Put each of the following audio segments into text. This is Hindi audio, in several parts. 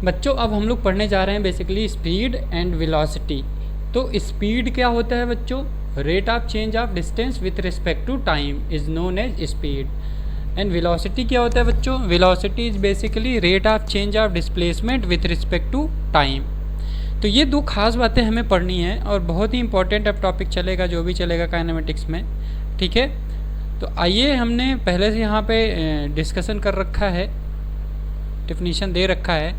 बच्चों अब हम लोग पढ़ने जा रहे हैं बेसिकली स्पीड एंड वेलोसिटी। तो स्पीड क्या होता है बच्चों? Rate of change of distance with respect to time is known as speed. And velocity क्या होता है बच्चों? Velocity is basically rate of change of displacement with respect to time. तो ये दो खास बातें हमें पढ़नी है और बहुत ही इंपॉर्टेंट अब टॉपिक चलेगा जो भी चलेगा काइनेमेटिक्स में, ठीक है। तो आइए, हमने पहले से यहाँ पे डिस्कशन कर रखा है, डेफिनेशन दे रखा है।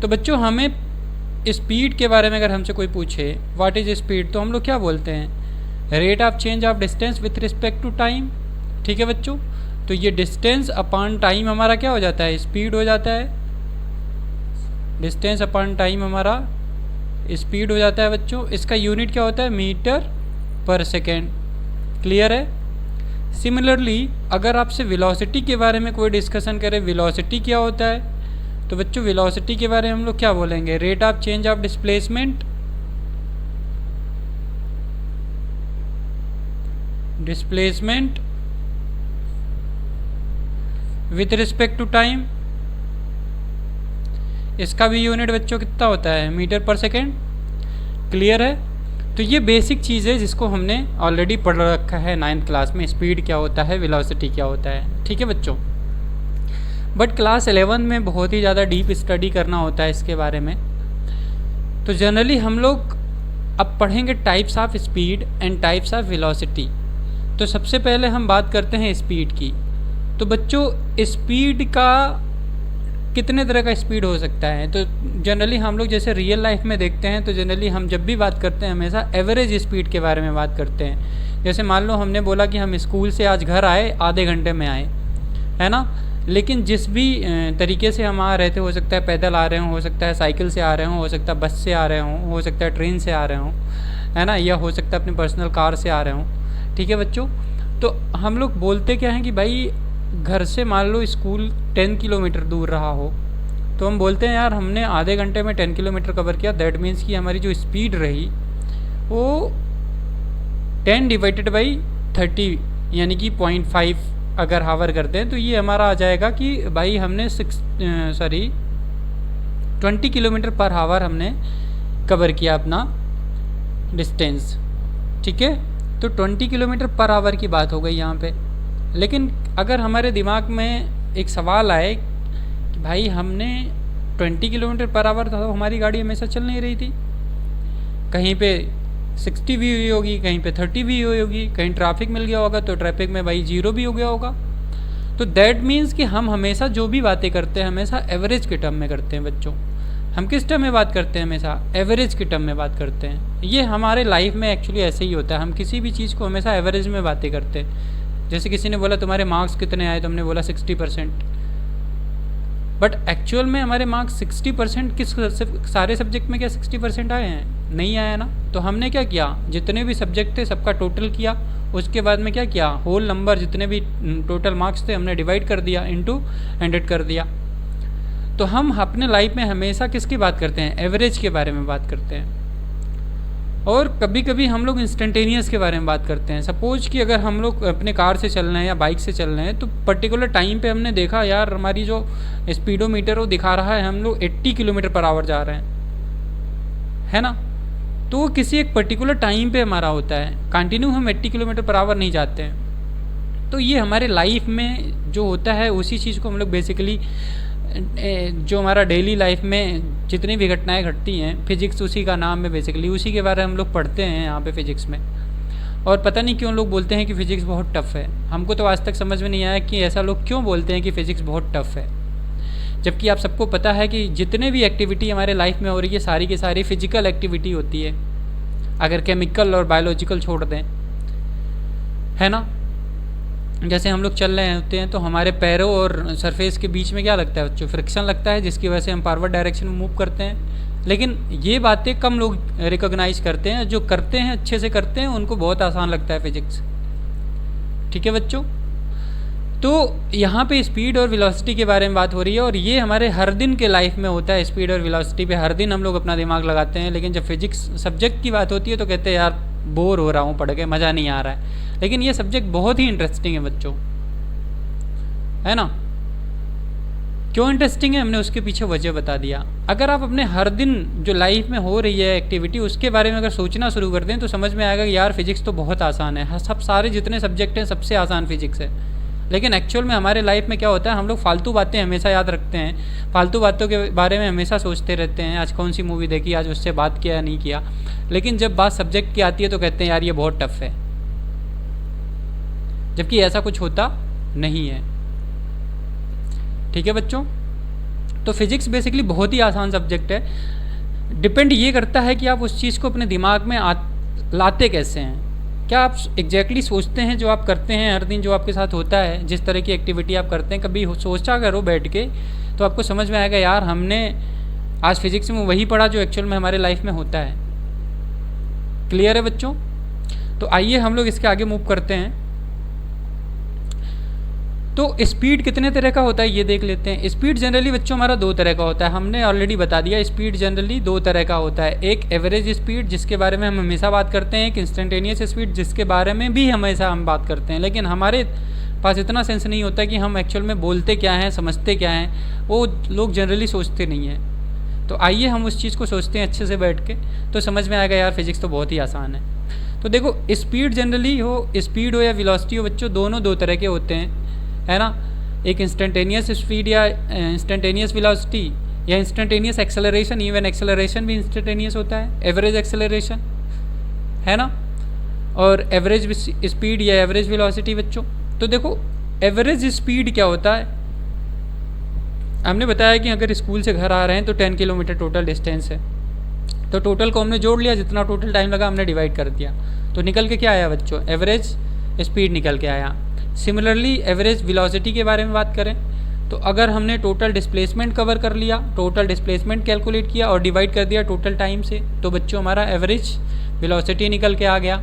तो बच्चों हमें स्पीड के बारे में अगर हमसे कोई पूछे व्हाट इज़ स्पीड, तो हम लोग क्या बोलते हैं? Rate of change of distance with respect to time, ठीक है बच्चों। तो ये डिस्टेंस अपॉन टाइम हमारा क्या हो जाता है? स्पीड हो जाता है। डिस्टेंस अपॉन टाइम हमारा स्पीड हो जाता है बच्चों। इसका यूनिट क्या होता है? मीटर पर सेकेंड। क्लियर है? सिमिलरली अगर आपसे वेलोसिटी के बारे में कोई डिस्कशन करे, वेलोसिटी क्या होता है, तो बच्चों वेलोसिटी के बारे में हम लोग क्या बोलेंगे? Rate of change of displacement with respect to time. इसका भी यूनिट बच्चों कितना होता है? मीटर पर सेकेंड। क्लियर है? तो ये बेसिक चीज़ है जिसको हमने ऑलरेडी पढ़ रखा है 9th क्लास में, स्पीड क्या होता है, वेलोसिटी क्या होता है, ठीक है बच्चों। बट क्लास 11 में बहुत ही ज़्यादा डीप स्टडी करना होता है इसके बारे में। तो जनरली हम लोग अब पढ़ेंगे types of speed and types of velocity. तो सबसे पहले हम बात करते हैं स्पीड की। तो बच्चों स्पीड का कितने तरह का स्पीड हो सकता है? तो जनरली हम लोग जैसे रियल लाइफ में देखते हैं, तो जनरली हम जब भी बात करते हैं हमेशा एवरेज स्पीड के बारे में बात करते हैं। जैसे मान लो हमने बोला कि हम स्कूल से आज घर आए, आधे घंटे में आए, है ना। लेकिन जिस भी तरीके से हम आ रहे थे, हो सकता है पैदल आ रहे हों, हो सकता है साइकिल से आ रहे हों, हो सकता है बस से आ रहे हों, हो सकता है ट्रेन से आ रहे हों, है ना, या हो सकता है अपनी पर्सनल कार से आ रहे हों, ठीक है बच्चों। तो हम लोग बोलते क्या हैं कि भाई घर से मान लो स्कूल 10 किलोमीटर दूर रहा हो, तो हम बोलते हैं यार हमने आधे घंटे में 10 किलोमीटर कवर किया। दैट मीन्स कि हमारी जो स्पीड रही वो 10 डिवाइडेड बाई 30 यानी कि 0.5 अगर हावर करते हैं तो ये हमारा आ जाएगा कि भाई हमने 20 किलोमीटर पर हावर हमने कवर किया अपना डिस्टेंस, ठीक है। तो 20 किलोमीटर पर आवर की बात हो गई यहाँ पे। लेकिन अगर हमारे दिमाग में एक सवाल आए कि भाई हमने 20 किलोमीटर पर आवर था तो हमारी गाड़ी हमेशा चल नहीं रही थी, कहीं पे 60 भी हुई होगी, कहीं पे 30 भी हुई होगी, कहीं ट्रैफिक मिल गया होगा तो ट्रैफिक में भाई 0 भी हो गया होगा। तो दैट मीन्स कि हम हमेशा जो भी बातें करते हैं हमेशा एवरेज के टर्म में करते हैं बच्चों। हम किस टर्म में बात करते हैं? हमेशा एवरेज के टर्म में बात करते हैं। ये हमारे लाइफ में एक्चुअली ऐसे ही होता है, हम किसी भी चीज़ को हमेशा एवरेज में बातें करते हैं। जैसे किसी ने बोला तुम्हारे मार्क्स कितने आए, तो हमने बोला 60%, बट एक्चुअल में हमारे मार्क्स 60% किस सारे सब्जेक्ट में क्या 60% आए हैं? नहीं आया ना। तो हमने क्या किया, जितने भी सब्जेक्ट थे सबका टोटल किया, उसके बाद में क्या किया, होल नंबर जितने भी टोटल मार्क्स थे हमने डिवाइड कर दिया, इनटू 100 कर दिया। तो हम अपने लाइफ में हमेशा किसकी बात करते हैं? एवरेज के बारे में बात करते हैं। और कभी कभी हम लोग इंस्टेंटेनियस के बारे में बात करते हैं। सपोज कि अगर हम लोग अपने कार से चल रहे हैं या बाइक से चल रहे हैं, तो पर्टिकुलर टाइम पे हमने देखा यार हमारी जो स्पीडोमीटर वो दिखा रहा है हम लोग 80 किलोमीटर पर आवर जा रहे हैं, है ना। तो वो किसी एक पर्टिकुलर टाइम पे हमारा होता है, कंटिन्यू हम 80 किलोमीटर पर आवर नहीं जाते हैं। तो ये हमारे लाइफ में जो होता है उसी चीज़ को हम लोग बेसिकली जो हमारा डेली लाइफ में जितनी भी घटनाएं घटती हैं, फिजिक्स उसी का नाम है बेसिकली, उसी के बारे में हम लोग पढ़ते हैं यहाँ पे फिजिक्स में। और पता नहीं क्यों लोग बोलते हैं कि फ़िज़िक्स बहुत टफ़ है। हमको तो आज तक समझ में नहीं आया कि ऐसा लोग क्यों बोलते हैं कि फ़िज़िक्स बहुत टफ़ है, जबकि आप सबको पता है कि जितने भी एक्टिविटी हमारे लाइफ में हो रही है सारी की सारी फिजिकल एक्टिविटी होती है, अगर केमिकल और बायोलॉजिकल छोड़ दें, है ना। जैसे हम लोग चल रहे होते हैं तो हमारे पैरों और सरफेस के बीच में क्या लगता है बच्चों? फ्रिक्शन लगता है, जिसकी वजह से हम फॉरवर्ड डायरेक्शन में मूव करते हैं। लेकिन ये बातें कम लोग रिकॉग्नाइज करते हैं, जो करते हैं अच्छे से करते हैं उनको बहुत आसान लगता है फिजिक्स, ठीक है बच्चों। तो यहाँ पे स्पीड और वेलोसिटी के बारे में बात हो रही है और ये हमारे हर दिन के लाइफ में होता है। स्पीड और वेलोसिटी पे हर दिन हम लोग अपना दिमाग लगाते हैं, लेकिन जब फिजिक्स सब्जेक्ट की बात होती है तो कहते हैं यार बोर हो रहा हूँ पढ़ के, मज़ा नहीं आ रहा है। लेकिन ये सब्जेक्ट बहुत ही इंटरेस्टिंग है बच्चों, है ना। क्यों इंटरेस्टिंग है, हमने उसके पीछे वजह बता दिया। अगर आप अपने हर दिन जो लाइफ में हो रही है एक्टिविटी उसके बारे में अगर सोचना शुरू कर दें तो समझ में आएगा कि यार फिजिक्स तो बहुत आसान है, सब सारे जितने सब्जेक्ट हैं सबसे आसान फिजिक्स है। लेकिन एक्चुअल में हमारे लाइफ में क्या होता है, हम लोग फालतू बातें हमेशा याद रखते हैं, फालतू बातों के बारे में हमेशा सोचते रहते हैं, आज कौन सी मूवी देखी, आज उससे बात किया या नहीं किया। लेकिन जब बात सब्जेक्ट की आती है तो कहते हैं यार ये बहुत टफ है, जबकि ऐसा कुछ होता नहीं है। ठीक है बच्चों, तो फिजिक्स बेसिकली बहुत ही आसान सब्जेक्ट है। डिपेंड ये करता है कि आप उस चीज़ को अपने दिमाग में लाते कैसे हैं। क्या आप एग्जैक्टली सोचते हैं जो आप करते हैं हर दिन, जो आपके साथ होता है, जिस तरह की एक्टिविटी आप करते हैं, कभी सोचा करो बैठ के तो आपको समझ में आएगा यार हमने आज फिजिक्स में वही पढ़ा जो एक्चुअल में हमारे लाइफ में होता है। क्लियर है बच्चों? तो आइए हम लोग इसके आगे मूव करते हैं। तो स्पीड कितने तरह का होता है ये देख लेते हैं। स्पीड जनरली बच्चों हमारा दो तरह का होता है, हमने ऑलरेडी बता दिया। स्पीड जनरली दो तरह का होता है, एक एवरेज स्पीड जिसके बारे में हम हमेशा बात करते हैं, एक इंस्टेंटेनियस स्पीड जिसके बारे में भी हमेशा हम बात करते हैं। लेकिन हमारे पास इतना सेंस नहीं होता कि हम एक्चुअल में बोलते क्या हैं, समझते क्या हैं, वो लोग जनरली सोचते नहीं हैं। तो आइए हम उस चीज़ को सोचते हैं अच्छे से बैठ के, तो समझ में आएगा यार फिजिक्स तो बहुत ही आसान है। तो देखो स्पीड जनरली हो, स्पीड हो या वेलोसिटी हो बच्चों, दोनों दो तरह के होते हैं, है ना। एक इंस्टेंटेनियस स्पीड या इंस्टेंटेनियस वेलोसिटी या इंस्टेंटेनियस एक्सेलरेशन, इवन एक्सेलरेशन भी इंस्टेंटेनियस होता है, एवरेज एक्सेलरेशन, है ना, और एवरेज स्पीड या एवरेज वेलोसिटी बच्चों। तो देखो एवरेज स्पीड क्या होता है, हमने बताया कि अगर स्कूल से घर आ रहे हैं तो 10 किलोमीटर टोटल डिस्टेंस है, तो टोटल को हमने जोड़ लिया, जितना टोटल टाइम लगा हमने डिवाइड कर दिया, तो निकल के क्या आया बच्चों, एवरेज स्पीड निकल के आया। सिमिलरली एवरेज वेलोसिटी के बारे में बात करें तो अगर हमने टोटल डिस्प्लेसमेंट कवर कर लिया, टोटल डिस्प्लेसमेंट कैलकुलेट किया और डिवाइड कर दिया टोटल टाइम से, तो बच्चों हमारा एवरेज वेलोसिटी निकल के आ गया।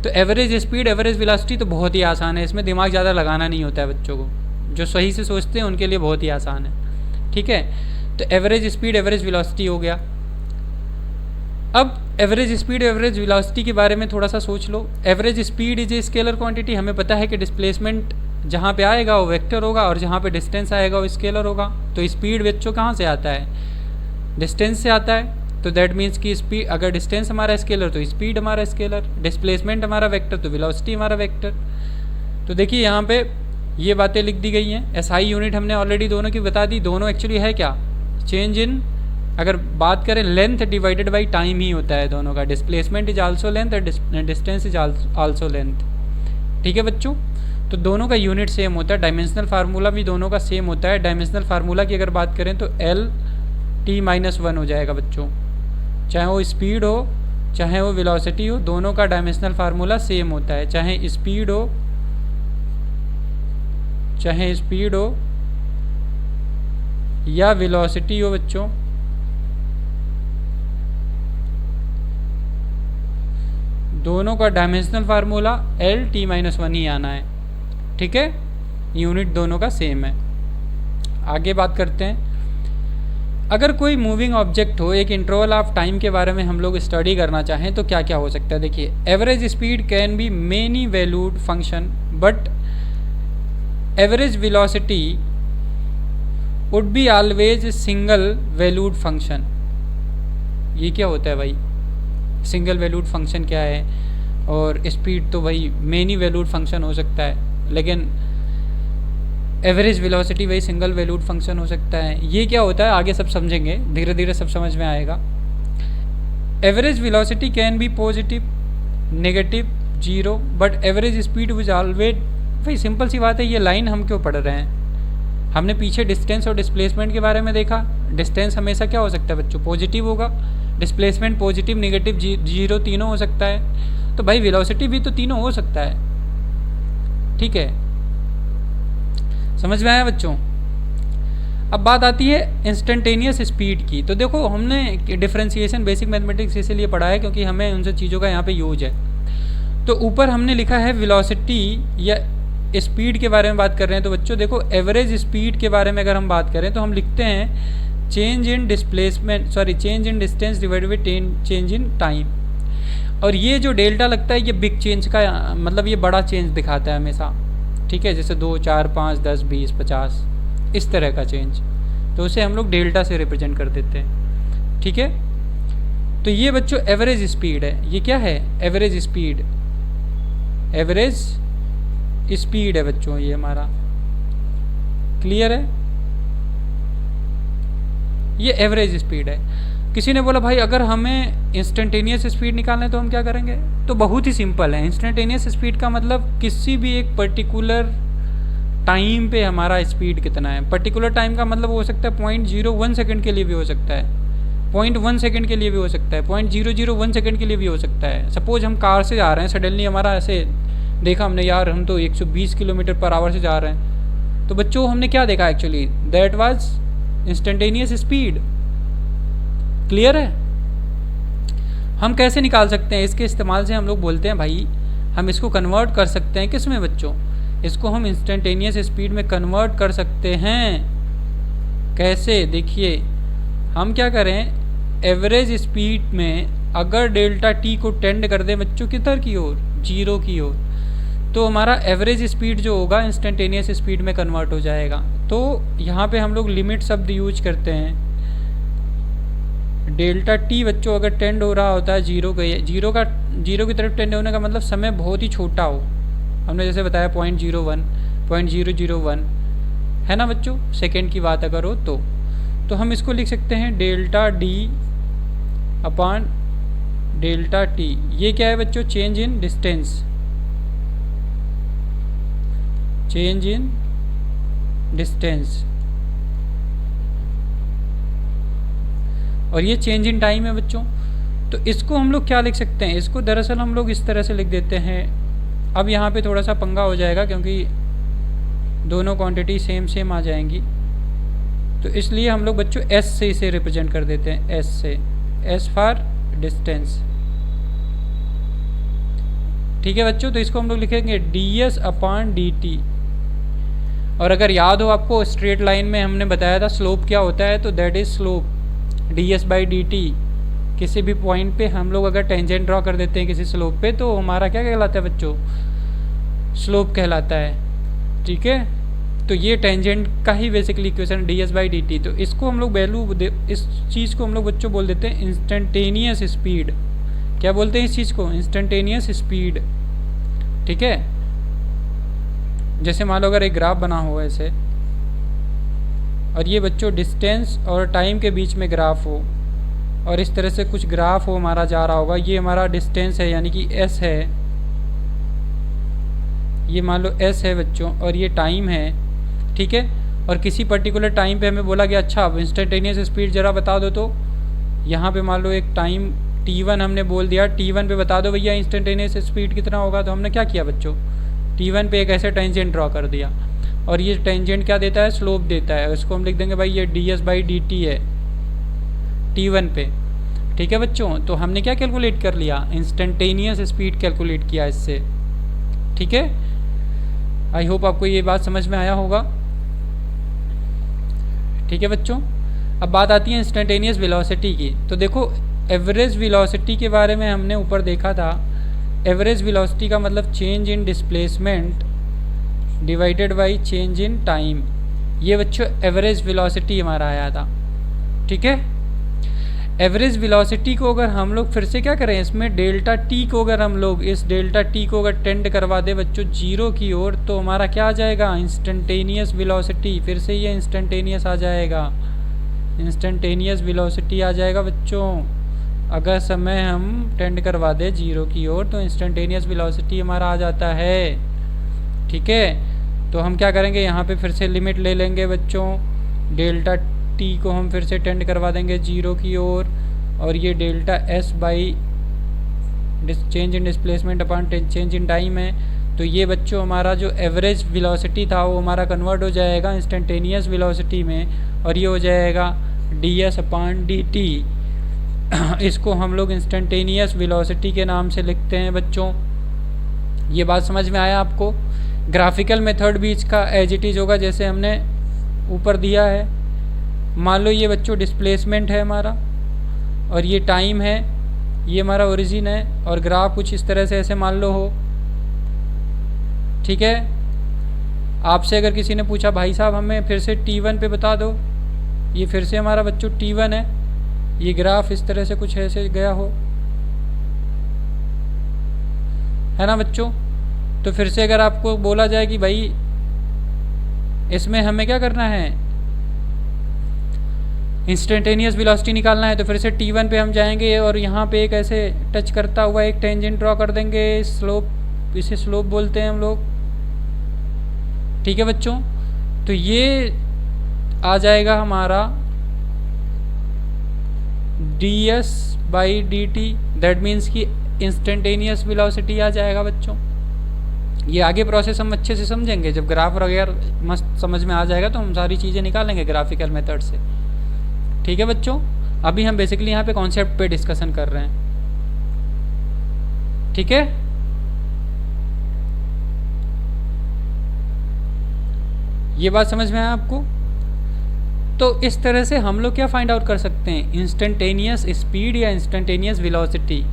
तो एवरेज स्पीड एवरेज वेलोसिटी तो बहुत ही आसान है, इसमें दिमाग ज़्यादा लगाना नहीं होता है बच्चों को, जो सही से सोचते हैं उनके लिए बहुत ही आसान है। ठीक है, तो एवरेज स्पीड एवरेज वेलोसिटी हो गया। अब एवरेज स्पीड एवरेज वेलोसिटी के बारे में थोड़ा सा सोच लो। Average speed is a scalar quantity, हमें पता है कि डिस्प्लेसमेंट जहाँ पे आएगा वो वेक्टर होगा और जहाँ पे डिस्टेंस आएगा वो स्केलर होगा। तो स्पीड बच्चों कहाँ से आता है, डिस्टेंस से आता है। तो दैट मीन्स कि स्पीड, अगर डिस्टेंस हमारा स्केलर तो स्पीड हमारा स्केलर, डिस्प्लेसमेंट हमारा वेक्टर तो वेलोसिटी हमारा वेक्टर। तो देखिए यहाँ पे ये बातें लिख दी गई हैं। एसआई यूनिट हमने ऑलरेडी दोनों की बता दी, दोनों एक्चुअली है क्या, चेंज इन, अगर बात करें लेंथ डिवाइडेड बाई टाइम ही होता है दोनों का। डिस्प्लेसमेंट इज आल्सो लेंथ और डिस्टेंस इज आल्सो लेंथ। ठीक है बच्चों, तो दोनों का यूनिट सेम होता है, डायमेंशनल फार्मूला भी दोनों का सेम होता है। डायमेंशनल फार्मूला की अगर बात करें तो LT-1 हो जाएगा बच्चों, चाहे वो स्पीड हो चाहे वो वेलोसिटी हो, दोनों का डायमेंशनल फार्मूला सेम होता है। चाहे स्पीड हो या वेलोसिटी हो बच्चों, दोनों का डायमेंशनल फार्मूला LT-1 ही आना है। ठीक है, यूनिट दोनों का सेम है। आगे बात करते हैं, अगर कोई मूविंग ऑब्जेक्ट हो, एक इंटरवल ऑफ टाइम के बारे में हम लोग स्टडी करना चाहें तो क्या क्या हो सकता है। देखिए average speed can be many valued function but average velocity would be always single valued function. ये क्या होता है भाई, सिंगल वैल्यूड फंक्शन क्या है, और स्पीड तो भाई मेनी वैल्यूड फंक्शन हो सकता है, लेकिन एवरेज वेलोसिटी वही सिंगल वैल्यूड फंक्शन हो सकता है। ये क्या होता है आगे सब समझेंगे, धीरे धीरे सब समझ में आएगा। Average velocity can be positive, negative, zero, but average speed is always, भाई सिंपल सी बात है, ये लाइन हम क्यों पढ़ रहे हैं, हमने पीछे डिस्टेंस और डिस्प्लेसमेंट के बारे में देखा। डिस्टेंस हमेशा क्या हो सकता है बच्चों, पॉजिटिव होगा, डिस्प्लेसमेंट पॉजिटिव, नेगेटिव, जीरो तीनों हो सकता है। तो भाई वेलोसिटी भी तो तीनों हो सकता है। ठीक है, समझ में आया बच्चों। अब बात आती है इंस्टेंटेनियस स्पीड की। तो देखो हमने डिफरेंशिएशन बेसिक मैथमेटिक्स इसलिए पढ़ा है क्योंकि हमें उन सब चीज़ों का यहाँ पे यूज है। तो ऊपर हमने लिखा है वेलोसिटी या स्पीड के बारे में बात कर रहे हैं। तो बच्चों देखो एवरेज स्पीड के बारे में अगर हम बात करें तो हम लिखते हैं change in distance divided by change in time. और ये जो डेल्टा लगता है ये बिग चेंज का, मतलब ये बड़ा चेंज दिखाता है हमेशा। ठीक है, जैसे 2, 4, 5, 10, 20, 50, इस तरह का चेंज, तो उसे हम लोग डेल्टा से रिप्रेजेंट कर देते हैं। ठीक है, तो ये बच्चों एवरेज स्पीड है। ये क्या है? Average speed. एवरेज स्पीड है बच्चों ये हमारा। क्लियर है? ये एवरेज स्पीड है। किसी ने बोला भाई अगर हमें इंस्टेंटेनियस स्पीड निकालना है तो हम क्या करेंगे? तो बहुत ही सिंपल है। इंस्टेंटेनियस स्पीड का मतलब किसी भी एक पर्टिकुलर टाइम पे हमारा स्पीड कितना है। पर्टिकुलर टाइम का मतलब हो सकता है 0.01 सेकंड के लिए भी हो सकता है, 0.1 सेकंड के लिए भी हो सकता है, 0.001 सेकंड के लिए भी हो सकता है। सपोज हम कार से जा रहे हैं, सडनली हमारा ऐसे देखा हमने, यार हम तो 120 किलोमीटर पर आवर से जा रहे हैं, तो बच्चों हमने क्या देखा actually? That was instantaneous speed. Clear है? हम कैसे निकाल सकते हैं? इसके इस्तेमाल से हम लोग बोलते हैं भाई हम इसको कन्वर्ट कर सकते हैं किस में बच्चों? इसको हम इंस्टेंटेनियस स्पीड में कन्वर्ट कर सकते हैं। कैसे? देखिए हम क्या करें, एवरेज स्पीड में अगर डेल्टा टी को टेंड कर दें बच्चों किधर की ओर? 0 की ओर, तो हमारा एवरेज स्पीड जो होगा इंस्टेंटेनियस स्पीड में कन्वर्ट हो जाएगा। तो यहाँ पे हम लोग लिमिट शब्द यूज करते हैं। डेल्टा टी बच्चों अगर टेंड हो रहा होता है 0 की तरफ टेंड होने का मतलब समय बहुत ही छोटा हो। हमने जैसे बताया 0.01 है ना बच्चों, सेकेंड की बात अगर हो तो हम इसको लिख सकते हैं delta D upon delta T. ये क्या है बच्चों? Change in distance, change in distance, और ये चेंज इन टाइम है बच्चों। तो इसको हम लोग क्या लिख सकते हैं? इसको दरअसल हम लोग इस तरह से लिख देते हैं। अब यहाँ पे थोड़ा सा पंगा हो जाएगा क्योंकि दोनों क्वांटिटी सेम आ जाएंगी, तो इसलिए हम लोग बच्चों एस से इसे रिप्रेजेंट कर देते हैं। एस से, एस फॉर डिस्टेंस। ठीक है बच्चों, तो इसको हम लोग लिखेंगे D S upon D T. और अगर याद हो आपको स्ट्रेट लाइन में हमने बताया था स्लोप क्या होता है, तो that is slope D s by d T. किसी भी पॉइंट पे हम लोग अगर टेंजेंट ड्रॉ कर देते हैं किसी स्लोप पे, तो हमारा क्या कहलाता है बच्चों? स्लोप कहलाता है। ठीक है, तो ये टेंजेंट का ही basically equation d s by d t. तो इसको हम लोग इस चीज़ को हम लोग बच्चों बोल देते हैं इंस्टेंटेनियस स्पीड। क्या बोलते हैं इस चीज़ को? Instantaneous speed. ठीक है, जैसे मान लो अगर एक ग्राफ बना हो ऐसे, और ये बच्चों डिस्टेंस और टाइम के बीच में ग्राफ हो, और इस तरह से कुछ ग्राफ हो हमारा जा रहा होगा। ये हमारा डिस्टेंस है यानी कि एस है, ये मान लो एस है बच्चों, और ये टाइम है। ठीक है, और किसी पर्टिकुलर टाइम पे हमें बोला गया अच्छा अब इंस्टेंटेनियस स्पीड ज़रा बता दो। तो यहाँ पे मान लो एक टाइम t1 हमने बोल दिया, t1 पे बता दो भैया इंस्टेंटेनियस स्पीड कितना होगा। तो हमने क्या किया बच्चों? t1 पे एक ऐसे टेंजेंट ड्रॉ कर दिया, और ये टेंजेंट क्या देता है? स्लोप देता है। इसको हम लिख देंगे भाई ये D s by d T है t1 पे। ठीक है बच्चों, तो हमने क्या कैलकुलेट कर लिया? इंस्टेंटेनियस स्पीड कैलकुलेट किया इससे। ठीक है, आई होप आपको ये बात समझ में आया होगा। ठीक है बच्चों, अब बात आती है इंस्टेंटेनियस वेलोसिटी की। तो देखो एवरेज वेलोसिटी के बारे में हमने ऊपर देखा था। एवरेज वेलोसिटी का मतलब change in displacement divided by change in time. ये बच्चों एवरेज वेलोसिटी हमारा आया था। ठीक है, एवरेज वेलोसिटी को अगर हम लोग फिर से क्या करें, इसमें डेल्टा टी को अगर हम लोग इस डेल्टा टी को अगर टेंड करवा दे बच्चों 0 की ओर, तो हमारा क्या आ जाएगा? Instantaneous velocity. फिर से ये इंस्टेंटेनियस आ जाएगा, इंस्टेंटेनियस वेलोसिटी आ जाएगा बच्चों। अगर समय हम टेंड करवा दे 0 की ओर तो इंस्टेंटेनियस वेलोसिटी हमारा आ जाता है। ठीक है, तो हम क्या करेंगे, यहाँ पे फिर से लिमिट ले लेंगे बच्चों। डेल्टा टी को हम फिर से टेंड करवा देंगे 0 की ओर, और ये delta S by change in displacement upon change in time है। तो ये बच्चों हमारा जो एवरेज वेलोसिटी था वो हमारा कन्वर्ट हो जाएगा इंस्टेंटेनियस वेलोसिटी में, और ये हो जाएगा D S upon D T. इसको हम लोग इंस्टेंटेनियस वेलोसिटी के नाम से लिखते हैं बच्चों। ये बात समझ में आया आपको? ग्राफिकल मेथड भी इसका एज इट इज़ होगा जैसे हमने ऊपर दिया है। मान लो ये बच्चों डिस्प्लेसमेंट है हमारा, और ये टाइम है, ये हमारा ओरिजिन है, और ग्राफ कुछ इस तरह से ऐसे मान लो हो। ठीक है, आपसे अगर किसी ने पूछा भाई साहब हमें फिर से T1 पे बता दो, ये फिर से हमारा बच्चों T1 है, ये ग्राफ इस तरह से कुछ ऐसे गया हो, है ना बच्चों। तो फिर से अगर आपको बोला जाए कि भाई इसमें हमें क्या करना है, इंस्टेंटेनियस वेलोसिटी निकालना है, तो फिर से T1 पे हम जाएंगे और यहाँ पे एक ऐसे टच करता हुआ एक टेंजेंट ड्रॉ कर देंगे, स्लोप, इसे स्लोप बोलते हैं हम लोग, ठीक है बच्चों। तो ये आ जाएगा हमारा ds/dt, दैट मीन्स कि इंस्टेंटेनियस वेलोसिटी आ जाएगा बच्चों। ये आगे प्रोसेस हम अच्छे से समझेंगे, जब ग्राफ वगैरह मस्त समझ में आ जाएगा तो हम सारी चीज़ें निकालेंगे ग्राफिकल मेथड से, ठीक है बच्चों। अभी हम बेसिकली यहाँ पे कॉन्सेप्ट पे डिस्कशन कर रहे हैं, ठीक है। ये बात समझ में आया आपको। तो इस तरह से हम लोग क्या फाइंड आउट कर सकते हैं, इंस्टेंटेनियस स्पीड या इंस्टेंटेनियस वेलोसिटी।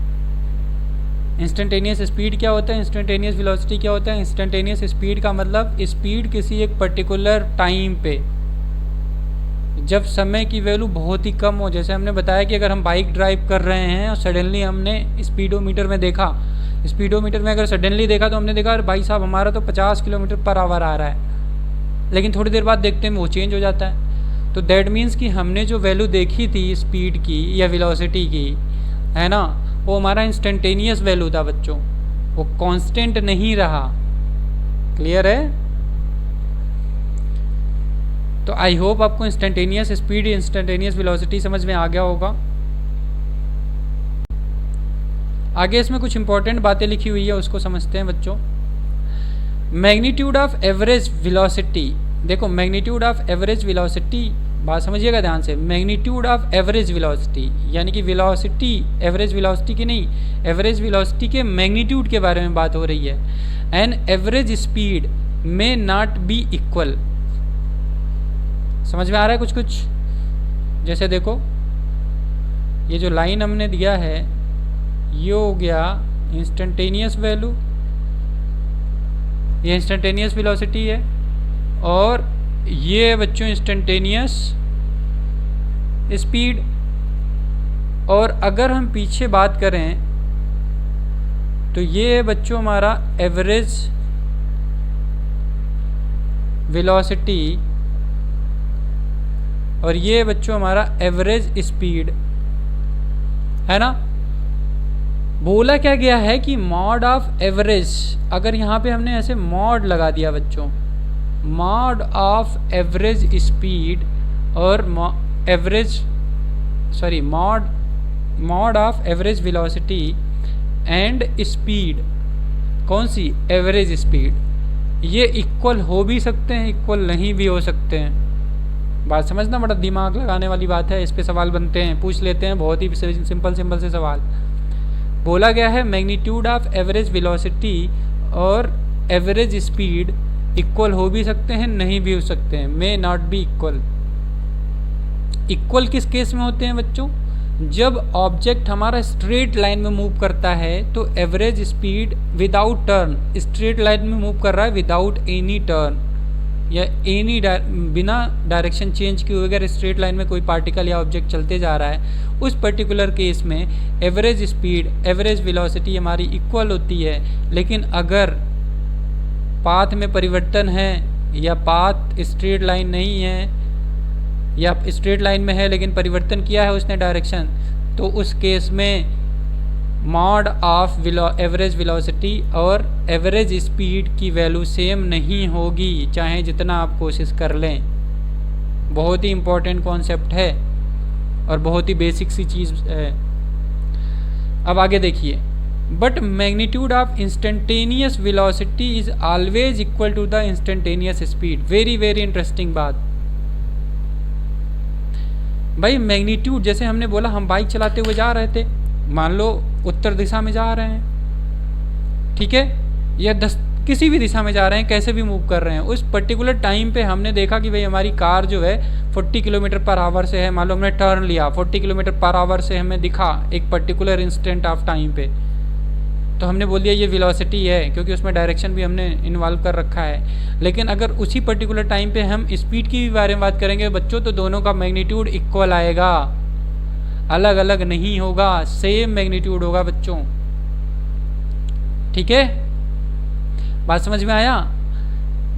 इंस्टेंटेनियस स्पीड क्या होता है, इंस्टेंटेनियस वेलोसिटी क्या होता है। इंस्टेंटेनियस स्पीड का मतलब स्पीड किसी एक पर्टिकुलर टाइम पे, जब समय की वैल्यू बहुत ही कम हो। जैसे हमने बताया कि अगर हम बाइक ड्राइव कर रहे हैं और सडनली हमने स्पीडोमीटर में देखा, स्पीडोमीटर में अगर सडनली देखा तो हमने देखा भाई साहब हमारा तो 50 किलोमीटर पर आवर आ रहा है, लेकिन थोड़ी देर बाद देखते हैं वो चेंज हो जाता है। तो दैट मीन्स कि हमने जो वैल्यू देखी थी स्पीड की या वेलोसिटी की, है ना, वो हमारा इंस्टेंटेनियस वैल्यू था बच्चों, वो कांस्टेंट नहीं रहा। क्लियर है। तो आई होप आपको इंस्टेंटेनियस स्पीड, इंस्टेंटेनियस वेलोसिटी समझ में आ गया होगा। आगे इसमें कुछ इंपॉर्टेंट बातें लिखी हुई है, उसको समझते हैं बच्चों। मैग्नीट्यूड ऑफ एवरेज वेलोसिटी, देखो मैग्नीट्यूड ऑफ एवरेज वेलोसिटी, बात समझिएगा ध्यान से। मैग्नीट्यूड ऑफ एवरेज वेलोसिटी यानी कि वेलोसिटी, एवरेज वेलोसिटी की नहीं, एवरेज वेलोसिटी के मैग्नीट्यूड के बारे में बात हो रही है। An average speed may not be equal, समझ में आ रहा है कुछ कुछ। जैसे देखो ये जो लाइन हमने दिया है ये हो गया इंस्टेंटेनियस वैल्यू, ये इंस्टेंटेनियस वेलोसिटी है, और ये बच्चों इंस्टेंटेनियस स्पीड। और अगर हम पीछे बात करें तो ये बच्चों हमारा एवरेज वेलोसिटी और ये बच्चों हमारा एवरेज स्पीड, है ना। बोला क्या गया है कि मॉड ऑफ एवरेज, अगर यहाँ पे हमने ऐसे मॉड लगा दिया बच्चों, मॉड ऑफ एवरेज स्पीड और mod of average velocity and speed, कौन सी, एवरेज स्पीड, ये इक्वल हो भी सकते हैं, इक्वल नहीं भी हो सकते हैं। बात समझना, बड़ा दिमाग लगाने वाली बात है, इस पे सवाल बनते हैं, पूछ लेते हैं बहुत ही सिंपल से सवाल। बोला गया है मैग्नीट्यूड ऑफ एवरेज वेलोसिटी और एवरेज स्पीड इक्वल हो भी सकते हैं, नहीं भी हो सकते हैं, may not be equal. Equal किस केस में होते हैं बच्चों, जब ऑब्जेक्ट हमारा स्ट्रेट लाइन में मूव करता है तो average speed without turn, straight line में मूव कर रहा है विदाउट एनी टर्न या एनी बिना डायरेक्शन चेंज किए अगर स्ट्रेट लाइन में कोई पार्टिकल या ऑब्जेक्ट चलते जा रहा है, उस पर्टिकुलर केस में एवरेज स्पीड, एवरेज वेलोसिटी हमारी इक्वल होती है। लेकिन अगर पाथ में परिवर्तन है या पाथ स्ट्रेट लाइन नहीं है या स्ट्रेट लाइन में है लेकिन परिवर्तन किया है उसने डायरेक्शन, तो उस केस में मॉड ऑफ एवरेज वेलोसिटी और एवरेज स्पीड की वैल्यू सेम नहीं होगी, चाहे जितना आप कोशिश कर लें। बहुत ही इम्पोर्टेंट कॉन्सेप्ट है और बहुत ही बेसिक सी चीज़ है। अब आगे देखिए, but magnitude of instantaneous velocity is always equal to the instantaneous speed. Very very interesting बात भाई। मैग्नीट्यूड, जैसे हमने बोला हम बाइक चलाते हुए जा रहे थे, मान लो उत्तर दिशा में जा रहे हैं, ठीक है, या किसी भी दिशा में जा रहे हैं, कैसे भी मूव कर रहे हैं, उस पर्टिकुलर टाइम पे हमने देखा कि भाई हमारी कार जो है 40 किलोमीटर पर आवर से है, मान लो हमने टर्न लिया 40 किलोमीटर पर आवर से हमें दिखा एक पर्टिकुलर इंस्टेंट ऑफ टाइम पे, तो हमने बोल दिया ये वेलोसिटी है, क्योंकि उसमें डायरेक्शन भी हमने इन्वॉल्व कर रखा है। लेकिन अगर उसी पर्टिकुलर टाइम पे हम स्पीड की भी बारे में बात करेंगे बच्चों, तो दोनों का मैग्नीट्यूड इक्वल आएगा, अलग अलग नहीं होगा, सेम मैग्नीट्यूड होगा बच्चों। ठीक है, बात समझ में आया?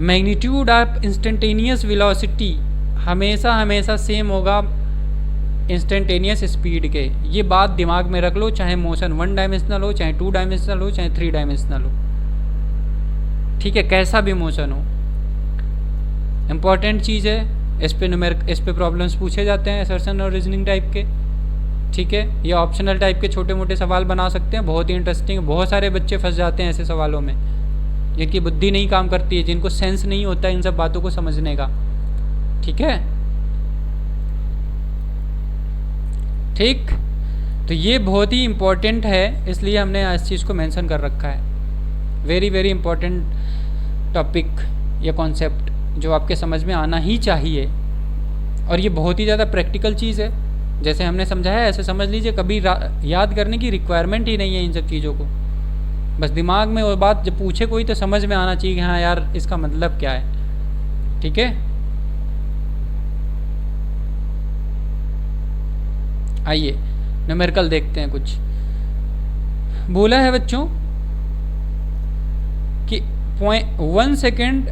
मैग्नीट्यूड ऑफ इंस्टेंटेनियस वेलोसिटी हमेशा हमेशा सेम होगा इंस्टेंटेनियस स्पीड के। ये बात दिमाग में रख लो, चाहे मोशन 1 डायमेंशनल हो, चाहे 2 डायमेंशनल हो, चाहे 3 डायमेंशनल हो। ठीक है, कैसा भी मोशन हो, इम्पॉर्टेंट चीज़ है। इस पे प्रॉब्लम्स पूछे जाते हैं असर्शन और रीजनिंग टाइप के। ठीक है, ये ऑप्शनल टाइप के छोटे मोटे सवाल बना सकते हैं, बहुत ही इंटरेस्टिंग। बहुत सारे बच्चे फंस जाते हैं ऐसे सवालों में, जिनकी बुद्धि नहीं काम करती है, जिनको सेंस नहीं होता इन सब बातों को समझने का। ठीक है, ठीक, तो ये बहुत ही इम्पोर्टेंट है, इसलिए हमने इस चीज़ को मेंशन कर रखा है। वेरी वेरी इम्पोर्टेंट टॉपिक या कॉन्सेप्ट जो आपके समझ में आना ही चाहिए, और ये बहुत ही ज़्यादा प्रैक्टिकल चीज़ है। जैसे हमने समझाया ऐसे समझ लीजिए, कभी याद करने की रिक्वायरमेंट ही नहीं है इन सब चीज़ों को। बस दिमाग में वो बात जब पूछे कोई तो समझ में आना चाहिए कि हाँ यार इसका मतलब क्या है। ठीक है, आइए न्यूमेरिकल देखते हैं। कुछ बोला है बच्चों कि 1 second,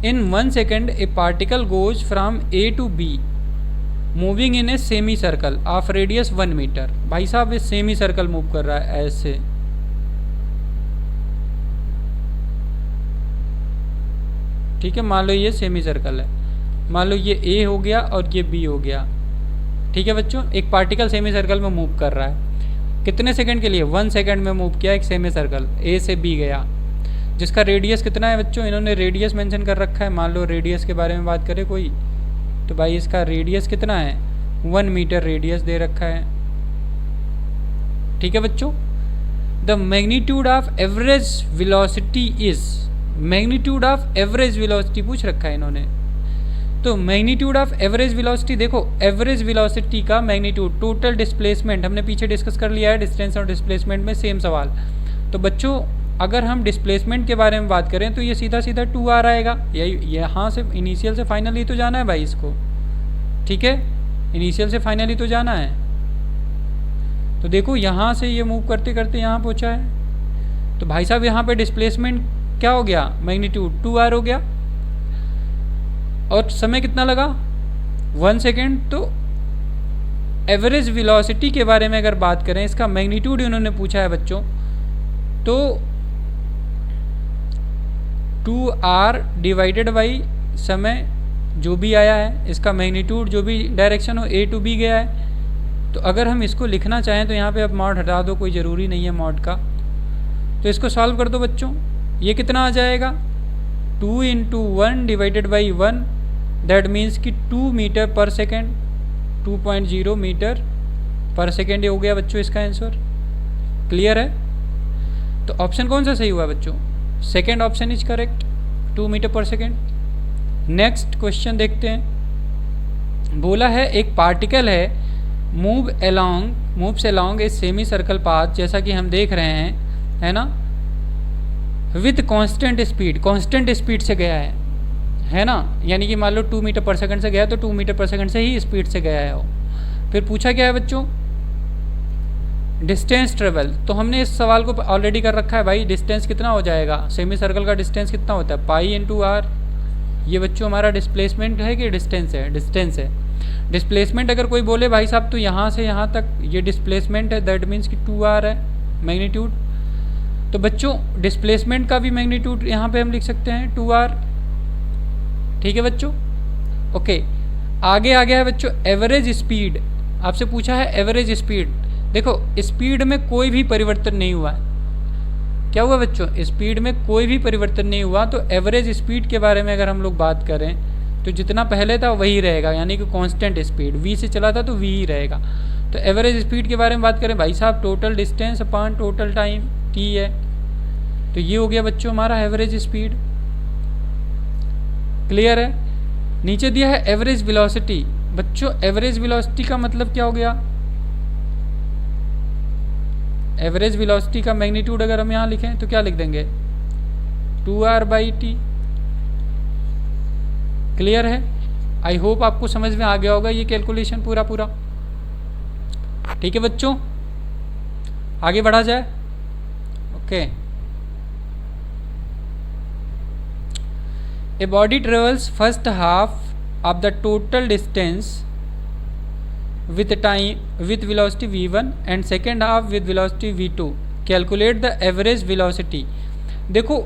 in 1 second a particle goes from A to B moving in a semi circle of radius 1 metre. भाई साहब ये सेमी सर्कल मूव कर रहा है ऐसे, ठीक है। मान लो ये सेमी सर्कल है, मान लो ये ए हो गया और ये बी हो गया। ठीक है बच्चों, एक पार्टिकल सेमी सर्कल में मूव कर रहा है। कितने सेकंड के लिए? 1 सेकंड में मूव किया एक सेमी सर्कल, ए से बी गया, जिसका रेडियस कितना है बच्चों? इन्होंने रेडियस मेंशन कर रखा है। मान लो रेडियस के बारे में बात करें कोई, तो भाई इसका रेडियस कितना है? 1 मीटर रेडियस दे रखा है। ठीक है बच्चों, the magnitude of average velocity is, magnitude of average velocity पूछ रखा है इन्होंने। तो मैग्नीट्यूड ऑफ एवरेज वेलोसिटी, देखो एवरेज वेलोसिटी का मैग्नीट्यूड, टोटल डिस्प्लेसमेंट हमने पीछे डिस्कस कर लिया है, डिस्टेंस और डिस्प्लेसमेंट में सेम सवाल। तो बच्चों अगर हम डिस्प्लेसमेंट के बारे में बात करें तो ये सीधा सीधा 2r आएगा। यही यहाँ से इनिशियल से फाइनल ही तो जाना है भाई इसको। ठीक है, इनिशियल से फाइनल ही तो जाना है। तो देखो यहाँ से ये मूव करते करते यहाँ पहुँचा है, तो भाई साहब यहाँ पे डिस्प्लेसमेंट क्या हो गया? मैग्नीट्यूड 2r हो गया, और समय कितना लगा? 1 सेकेंड। तो एवरेज वेलोसिटी के बारे में अगर बात करें, इसका मैग्नीट्यूड इन्होंने पूछा है बच्चों, तो 2r डिवाइडेड बाई समय जो भी आया है, इसका मैग्नीट्यूड जो भी डायरेक्शन हो, ए टू बी गया है। तो अगर हम इसको लिखना चाहें तो यहाँ पे अब मॉड हटा दो, कोई ज़रूरी नहीं है मॉड का। तो इसको सॉल्व कर दो बच्चों, ये कितना आ जाएगा? 2 × 1 डिवाइडेड बाई 1, दैट मीन्स कि 2 मीटर पर सेकेंड, 2.0 मीटर पर सेकेंड। ये हो गया बच्चों इसका आंसर। क्लियर है? तो ऑप्शन कौन सा सही हुआ बच्चों? Second option is correct, 2 metre पर सेकेंड। नेक्स्ट क्वेश्चन देखते हैं। बोला है एक पार्टिकल है moves along a semi circle path, जैसा कि हम देख रहे हैं, है ना, with constant speed, constant speed से गया है ना, यानी कि मान लो 2 मीटर पर सेकंड से गया तो 2 मीटर पर सेकंड से ही स्पीड से गया है वो। फिर पूछा क्या है बच्चों? Distance travel. तो हमने इस सवाल को ऑलरेडी कर रखा है भाई, डिस्टेंस कितना हो जाएगा? सेमी सर्कल का डिस्टेंस कितना होता है? पाई × r। ये बच्चों हमारा डिस्प्लेसमेंट है कि डिस्टेंस है? डिस्टेंस है। डिस्प्लेसमेंट अगर कोई बोले भाई साहब तो यहाँ से यहाँ तक ये डिस्प्लेसमेंट है, दैट मीन्स कि 2r है मैग्नीट्यूड। तो बच्चों डिस्प्लेसमेंट का भी मैग्नीट्यूड यहाँ पे हम लिख सकते हैं 2r। ठीक है बच्चों, ओके। आगे आ गया है बच्चों एवरेज स्पीड। आपसे पूछा है एवरेज स्पीड। देखो स्पीड में कोई भी परिवर्तन नहीं हुआ है। क्या हुआ बच्चों? स्पीड में कोई भी परिवर्तन नहीं हुआ। तो एवरेज स्पीड के बारे में अगर हम लोग बात करें तो जितना पहले था वही रहेगा, यानी कि कांस्टेंट स्पीड, v से चला था तो v ही रहेगा। तो एवरेज स्पीड के बारे में बात करें भाई साहब, total distance upon total time t है। तो ये हो गया बच्चों हमारा एवरेज स्पीड। क्लियर है? नीचे दिया है एवरेज वेलोसिटी। बच्चों एवरेज वेलोसिटी का मतलब क्या हो गया? एवरेज वेलोसिटी का मैग्नीट्यूड अगर हम यहाँ लिखें तो क्या लिख देंगे, 2r/t। क्लियर है? आई होप आपको समझ में आ गया होगा ये कैलकुलेशन पूरा। ठीक है बच्चों, आगे बढ़ा जाए। Okay, a body travels first half of the total distance with velocity v1 and second half with velocity v2, calculate the average velocity। देखो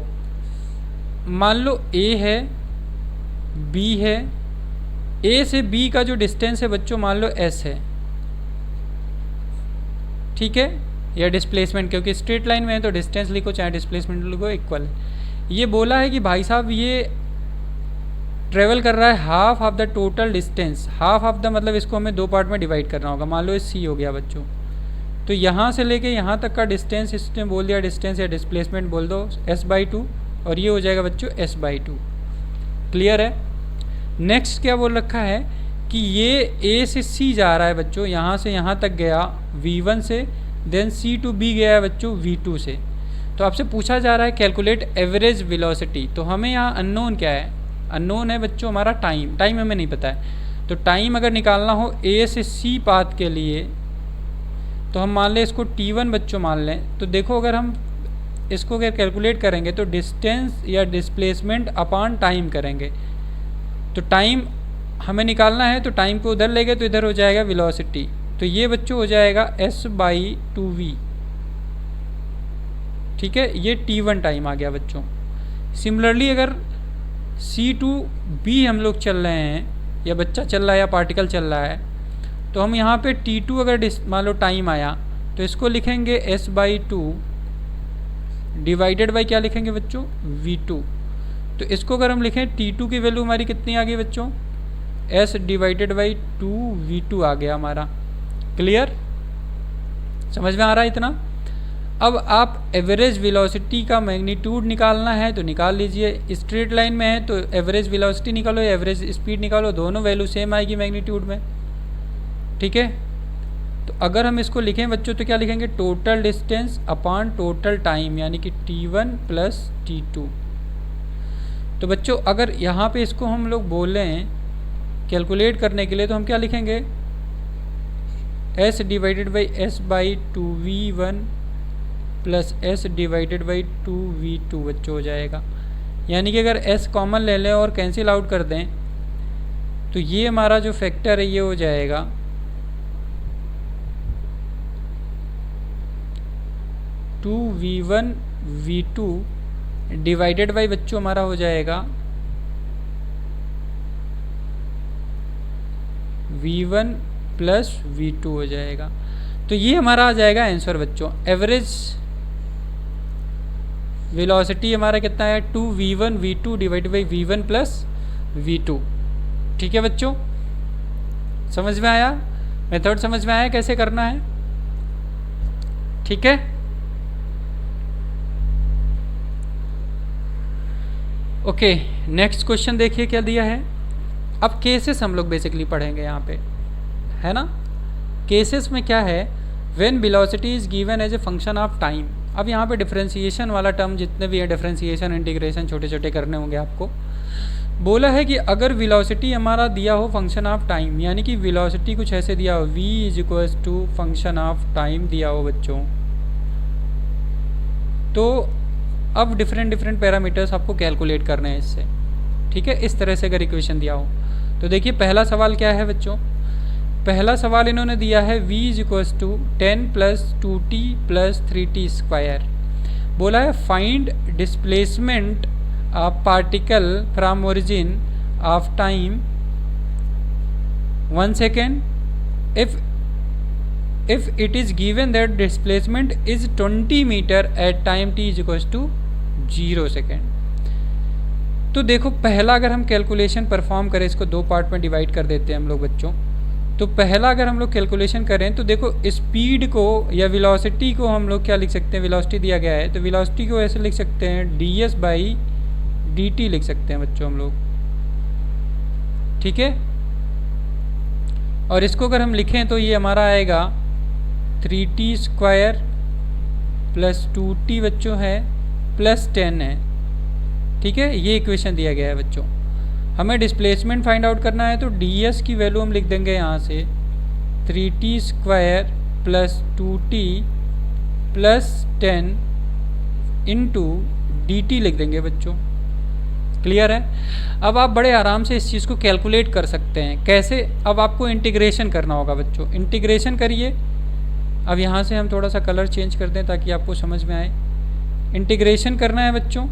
मान लो a है, b है, a से b का जो डिस्टेंस है बच्चों मान लो s है, ठीक है, या डिस्प्लेसमेंट, क्योंकि स्ट्रेट लाइन में है तो डिस्टेंस लिखो चाहे डिस्प्लेसमेंट लिखो, इक्वल। ये बोला है कि भाई साहब ये ट्रेवल कर रहा है half of the total distance. Half of the मतलब इसको हमें दो पार्ट में डिवाइड करना होगा। मान लो ये सी हो गया बच्चों, तो यहाँ से लेके यहाँ तक का डिस्टेंस इसने बोल दिया डिस्टेंस या डिस्प्लेसमेंट बोल दो s/2, और ये हो जाएगा बच्चों s/2। क्लियर है? नेक्स्ट क्या बोल रखा है कि ये ए से सी जा रहा है बच्चों, यहाँ से यहाँ तक गया v1 से, देन सी टू बी गया है बच्चों v2 से। तो आपसे पूछा जा रहा है कैलकुलेट एवरेज वेलोसिटी। तो हमें यहाँ अननोन क्या है, अननोन है बच्चों हमारा टाइम हमें नहीं पता है। तो टाइम अगर निकालना हो ए से सी पाथ के लिए तो हम मान लें इसको t1 बच्चों मान लें। तो देखो अगर हम इसको अगर कैलकुलेट करेंगे तो डिस्टेंस या डिस्प्लेसमेंट अपॉन टाइम करेंगे। तो टाइम हमें निकालना है तो टाइम को उधर ले गए तो इधर हो जाएगा वेलोसिटी। तो ये बच्चों हो जाएगा s/2v। ठीक है, ये t1 टाइम आ गया बच्चों। सिमिलरली अगर C2b हम लोग चल रहे हैं या बच्चा चल रहा है या पार्टिकल चल रहा है, तो हम यहाँ पे t2 अगर मान लो टाइम आया तो इसको लिखेंगे s/2 डिवाइडेड बाई क्या लिखेंगे बच्चों, v2। तो इसको अगर हम लिखें t2 की वैल्यू हमारी कितनी आ गई बच्चों, s/2v2 आ गया हमारा। क्लियर? समझ में आ रहा है इतना? अब आप एवरेज वेलोसिटी का मैग्नीट्यूड निकालना है तो निकाल लीजिए। स्ट्रेट लाइन में है तो एवरेज वेलोसिटी निकालो, एवरेज स्पीड निकालो, दोनों वैल्यू सेम आएगी मैग्नीट्यूड में। ठीक है, तो अगर हम इसको लिखें बच्चों तो क्या लिखेंगे, total distance upon total time, यानी कि t1 प्लस t2। तो बच्चों अगर यहाँ पे इसको हम लोग बोलें कैलकुलेट करने के लिए तो हम क्या लिखेंगे, s/s/2v1 प्लस s/2v2 बच्चों हो जाएगा। यानी कि अगर s कॉमन ले लें और कैंसिल आउट कर दें तो ये हमारा जो फैक्टर है ये हो जाएगा 2v1 v2 डिवाइडेड बाई बच्चों हमारा हो जाएगा v1 प्लस v2 हो जाएगा। तो ये हमारा आ जाएगा आंसर बच्चों। एवरेज वेलोसिटी हमारा कितना है, 2v1 v2 divided by v1 plus v2। ठीक है बच्चों, समझ में आया? मेथड समझ में आया कैसे करना है? ठीक है, ओके। नेक्स्ट क्वेश्चन देखिए क्या दिया है। अब केसेस हम लोग बेसिकली पढ़ेंगे यहाँ पे, है ना। केसेस में क्या है, when velocity is given as a function of time. अब यहाँ पे डिफरेंशिएशन वाला टर्म जितने भी है, डिफरेंशिएशन इंटीग्रेशन छोटे छोटे करने होंगे आपको। बोला है कि अगर वेलोसिटी हमारा दिया हो फंक्शन ऑफ टाइम, यानी कि वेलोसिटी कुछ ऐसे दिया हो, v is to function of time दिया हो बच्चों, तो अब डिफरेंट पैरामीटर्स आपको कैलकुलेट करने हैं इससे। ठीक है, इस तरह से अगर इक्वेशन दिया हो तो देखिए पहला सवाल क्या है बच्चों। पहला सवाल इन्होंने दिया है v is to 10 plus 2t plus 3t square. बोला है find displacement of particle from origin of time 1 second if it is given that displacement is 20 meter at time t is equals to 0 second. तो देखो पहला अगर हम कैलकुलेशन परफॉर्म करें, इसको दो पार्ट में डिवाइड कर देते हैं हम लोग बच्चों। तो पहला अगर हम लोग कैलकुलेशन करें तो देखो स्पीड को या वेलोसिटी को हम लोग क्या लिख सकते हैं, वेलोसिटी दिया गया है तो वेलोसिटी को ऐसे लिख सकते हैं ds/dt लिख सकते हैं बच्चों हम लोग। ठीक है, और इसको अगर हम लिखें तो ये हमारा आएगा 3t स्क्वायर प्लस 2t बच्चों है प्लस 10 है। ठीक है, ये इक्वेशन दिया गया है बच्चों। हमें डिस्प्लेसमेंट फाइंड आउट करना है तो ds की वैल्यू हम लिख देंगे यहाँ से 3t square plus 2t plus 10 into dt लिख देंगे बच्चों। क्लियर है? अब आप बड़े आराम से इस चीज़ को कैलकुलेट कर सकते हैं। कैसे? अब आपको इंटीग्रेशन करना होगा बच्चों। इंटीग्रेशन करिए। अब यहाँ से हम थोड़ा सा कलर चेंज कर दें ताकि आपको समझ में आए। इंटीग्रेशन करना है बच्चों।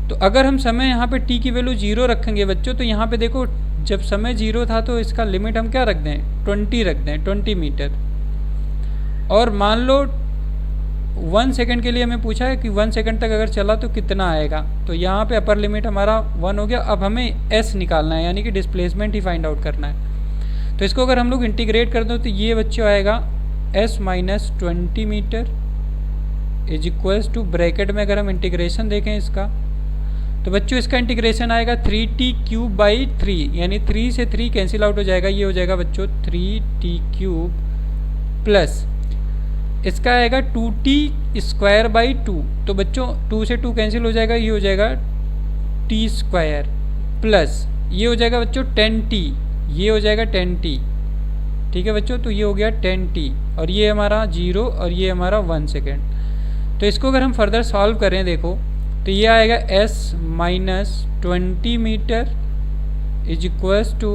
तो अगर हम समय यहाँ पे t की वैल्यू 0 रखेंगे बच्चों, तो यहाँ पे देखो जब समय 0 था तो इसका लिमिट हम क्या रख दें, 20 रख दें, 20 मीटर। और मान लो 1 सेकंड के लिए हमें पूछा है कि 1 सेकंड तक अगर चला तो कितना आएगा। तो यहाँ पे अपर लिमिट हमारा 1 हो गया। अब हमें s निकालना है, यानी कि डिस्प्लेसमेंट ही फाइंड आउट करना है। तो इसको अगर हम लोग इंटीग्रेट कर दो तो ये बच्चों आएगा s minus 20 metre is equals to, bracket में अगर हम इंटीग्रेशन देखें इसका, तो बच्चों इसका इंटीग्रेशन आएगा 3t क्यूब बाई 3, यानी 3 से 3 कैंसिल आउट हो जाएगा। ये हो जाएगा बच्चों 3t क्यूब प्लस इसका आएगा 2t स्क्वायर बाई 2। तो बच्चों 2 से 2 कैंसिल हो जाएगा, ये हो जाएगा t स्क्वायर प्लस ये हो जाएगा बच्चों 10t, ये हो जाएगा 10t। ठीक है बच्चों, तो ये हो गया 10t और ये हमारा 0 और ये हमारा 1 सेकेंड। तो इसको अगर हम फर्दर सॉल्व करें देखो तो ये आएगा s minus 20 metre is equals to,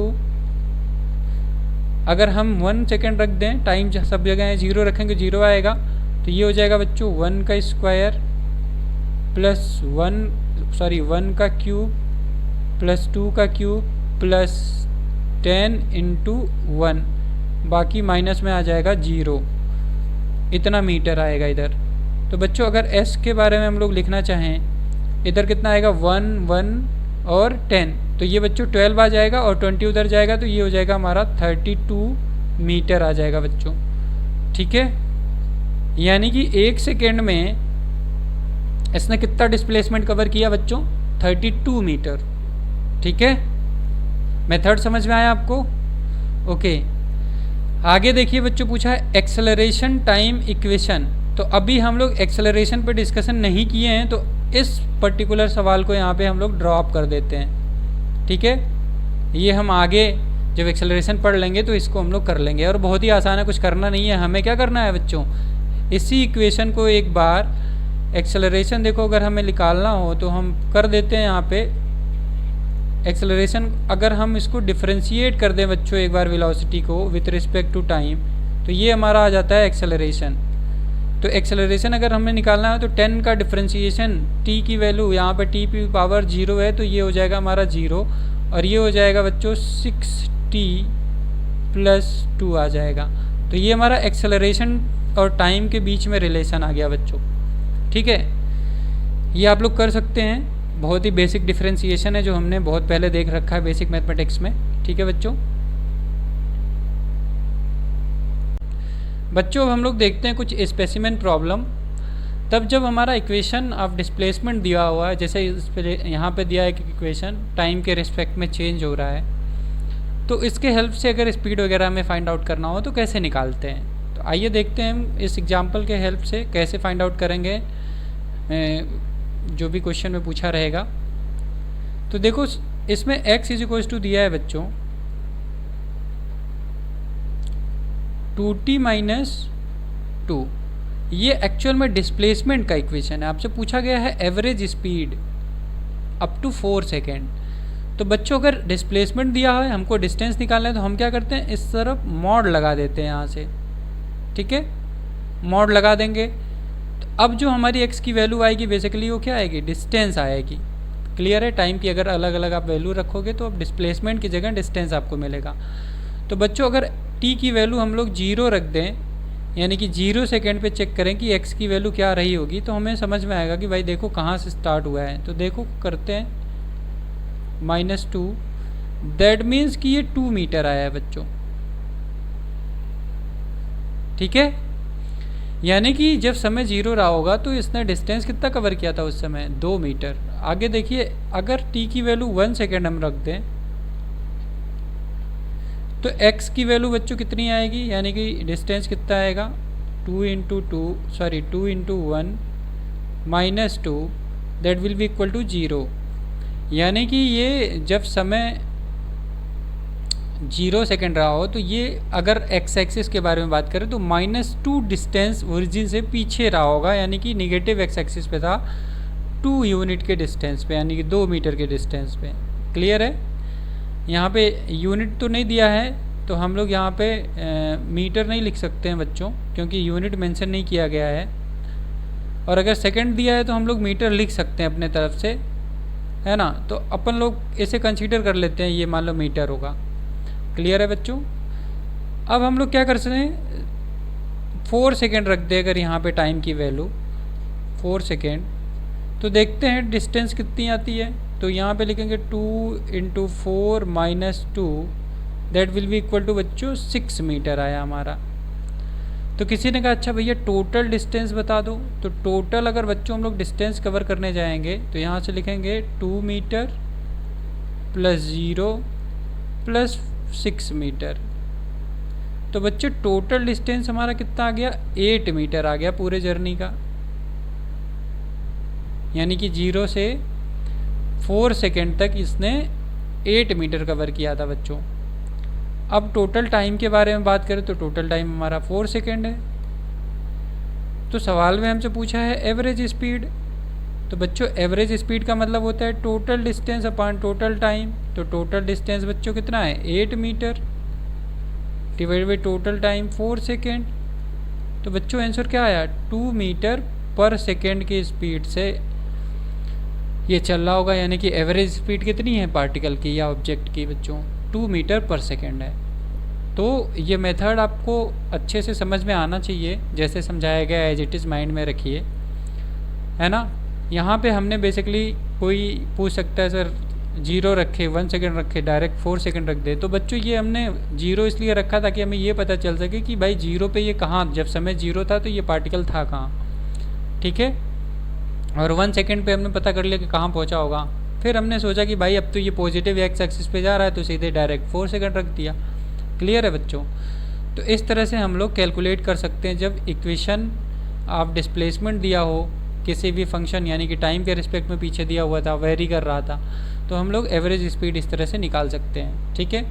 अगर हम 1 सेकेंड रख दें, टाइम सब जगह 0 रखेंगे 0 आएगा, तो ये हो जाएगा बच्चों 1 का स्क्वायर प्लस 1 का क्यूब प्लस 2 का क्यूब प्लस 10 इंटू 1, बाकी माइनस में आ जाएगा 0, इतना मीटर आएगा इधर। तो बच्चों अगर s के बारे में हम लोग लिखना चाहें, इधर कितना आएगा 1 1 और 10, तो ये बच्चों 12 आ जाएगा और 20 उधर जाएगा, तो ये हो जाएगा हमारा 32 मीटर आ जाएगा बच्चों। ठीक है, यानी कि 1 सेकेंड में इसने कितना डिस्प्लेसमेंट कवर किया बच्चों, 32 मीटर। ठीक है, मेथड समझ में आया आपको? ओके, आगे देखिए बच्चों, पूछा है एक्सेलरेशन टाइम इक्वेशन। तो अभी हम लोग एक्सेलरेशन पे डिस्कशन नहीं किए हैं, तो इस पर्टिकुलर सवाल को यहाँ पे हम लोग ड्रॉप कर देते हैं। ठीक है, ये हम आगे जब एक्सेलरेशन पढ़ लेंगे तो इसको हम लोग कर लेंगे, और बहुत ही आसान है, कुछ करना नहीं है। हमें क्या करना है बच्चों, इसी इक्वेशन को एक बार एक्सेलरेशन देखो अगर हमें निकालना हो तो हम कर देते हैं यहाँ पे एक्सेलरेशन। अगर हम इसको डिफ्रेंशिएट कर दें बच्चों एक बार वेलोसिटी को विथ रिस्पेक्ट टू टाइम, तो ये हमारा आ जाता है एक्सेलरेशन। तो एक्सेलरेशन अगर हमें निकालना है तो 10 का डिफ्रेंशिएशन, t की वैल्यू यहाँ पे t की पावर 0 है, तो ये हो जाएगा हमारा 0 और ये हो जाएगा बच्चों 6t प्लस 2 आ जाएगा। तो ये हमारा एक्सेलरेशन और टाइम के बीच में रिलेशन आ गया बच्चों। ठीक है, ये आप लोग कर सकते हैं, बहुत ही बेसिक डिफ्रेंशिएशन है जो हमने बहुत पहले देख रखा है बेसिक मैथमेटिक्स में। ठीक है बच्चों, अब हम लोग देखते हैं कुछ स्पेसिमेन प्रॉब्लम। तब जब हमारा इक्वेशन ऑफ डिस्प्लेसमेंट दिया हुआ है, जैसे इस पे यहाँ पे दिया है कि इक्वेशन टाइम के रिस्पेक्ट में चेंज हो रहा है, तो इसके हेल्प से अगर स्पीड वगैरह में फाइंड आउट करना हो तो कैसे निकालते हैं। तो आइए देखते हैं हम इस एग्जांपल के हेल्प से कैसे फाइंड आउट करेंगे जो भी क्वेश्चन में पूछा रहेगा। तो देखो इसमें x इज इक्वल्स टू दिया है बच्चों 2t माइनस 2, ये एक्चुअल में डिस्प्लेसमेंट का इक्वेशन है। आपसे पूछा गया है average speed up to 4 second. तो बच्चों अगर डिस्प्लेसमेंट दिया है, हमको डिस्टेंस निकालना है, तो हम क्या करते हैं, इस तरफ मॉड लगा देते हैं यहाँ से। ठीक है, मॉड लगा देंगे तो अब जो हमारी x की वैल्यू आएगी बेसिकली वो क्या आएगी, डिस्टेंस आएगी। क्लियर है, टाइम की अगर अलग अलग आप वैल्यू रखोगे तो अब डिस्प्लेसमेंट की जगह डिस्टेंस आपको मिलेगा। तो बच्चों अगर t की वैल्यू हम लोग 0 रख दें, यानी कि 0 सेकेंड पे चेक करें कि x की वैल्यू क्या रही होगी, तो हमें समझ में आएगा कि भाई देखो कहाँ से स्टार्ट हुआ है। तो देखो करते हैं -2, दैट मीन्स कि ये 2 मीटर आया है बच्चों। ठीक है, यानी कि जब समय 0 रहा होगा तो इसने डिस्टेंस कितना कवर किया था उस समय, 2 मीटर। आगे देखिए अगर t की वैल्यू 1 सेकेंड हम रख दें तो x की वैल्यू बच्चों कितनी आएगी, यानी कि डिस्टेंस कितना आएगा 2 into 1 minus 2 that will be equal to 0। यानी कि ये जब समय 0 सेकेंड रहा हो तो ये अगर एक्स एक्सिस के बारे में बात करें तो -2 डिस्टेंस ओरिजिन से पीछे रहा होगा, यानी कि निगेटिव एक्स एक्सिस पे था 2 यूनिट के डिस्टेंस पे, यानी कि 2 मीटर के डिस्टेंस पे। क्लियर है? यहाँ पे यूनिट तो नहीं दिया है तो हम लोग यहाँ पे मीटर नहीं लिख सकते हैं बच्चों, क्योंकि यूनिट मेंशन नहीं किया गया है। और अगर सेकंड दिया है तो हम लोग मीटर लिख सकते हैं अपने तरफ से, है ना। तो अपन लोग इसे कंसीडर कर लेते हैं, ये मान लो मीटर होगा। क्लियर है बच्चों? अब हम लोग क्या कर सकते हैं, 4 सेकेंड रख दे अगर यहाँ पे टाइम की वैल्यू 4 सेकेंड, तो देखते हैं डिस्टेंस कितनी आती है। तो यहाँ पे लिखेंगे 2 into 4 minus 2 that will be equal to बच्चों 6 मीटर आया हमारा। तो किसी ने कहा अच्छा भैया टोटल डिस्टेंस बता दो। तो टोटल अगर बच्चों हम लोग डिस्टेंस कवर करने जाएंगे तो यहाँ से लिखेंगे 2 मीटर प्लस 0 प्लस 6 मीटर। तो बच्चों टोटल डिस्टेंस हमारा कितना आ गया, 8 मीटर आ गया पूरे जर्नी का। यानी कि 0 से 4 सेकेंड तक इसने 8 मीटर कवर किया था बच्चों। अब टोटल टाइम के बारे में बात करें तो टोटल टाइम हमारा 4 सेकेंड है। तो सवाल में हमसे पूछा है एवरेज स्पीड। तो बच्चों एवरेज स्पीड का मतलब होता है total distance upon total time. तो टोटल डिस्टेंस बच्चों कितना है, 8 metre divide by total time 4 second. तो बच्चों आंसर क्या आया, 2 मीटर पर सेकेंड की स्पीड से ये चल रहा होगा। यानी कि एवरेज स्पीड कितनी है पार्टिकल की या ऑब्जेक्ट की बच्चों, 2 मीटर पर सेकेंड है। तो ये मेथड आपको अच्छे से समझ में आना चाहिए, जैसे समझाया गया एज इट इज़ माइंड में रखिए, है ना। यहाँ पे हमने बेसिकली कोई पूछ सकता है सर 0 रखे 1 सेकेंड रखे डायरेक्ट 4 सेकेंड रख दे। तो बच्चों ये हमने 0 इसलिए रखा ताकि हमें ये पता चल सके कि भाई 0 पे ये कहाँ, जब समय 0 था तो ये पार्टिकल था कहाँ, ठीक है। और 1 सेकेंड पे हमने पता कर लिया कि कहाँ पहुँचा होगा। फिर हमने सोचा कि भाई अब तो ये पॉजिटिव एक्स एक्सिस पे जा रहा है तो सीधे डायरेक्ट 4 सेकेंड रख दिया। क्लियर है बच्चों? तो इस तरह से हम लोग कैलकुलेट कर सकते हैं जब इक्वेशन ऑफ डिस्प्लेसमेंट दिया हो किसी भी फंक्शन, यानी कि टाइम के रिस्पेक्ट में पीछे दिया हुआ था, वेरी कर रहा था, तो हम लोग एवरेज स्पीड इस तरह से निकाल सकते हैं, ठीक है।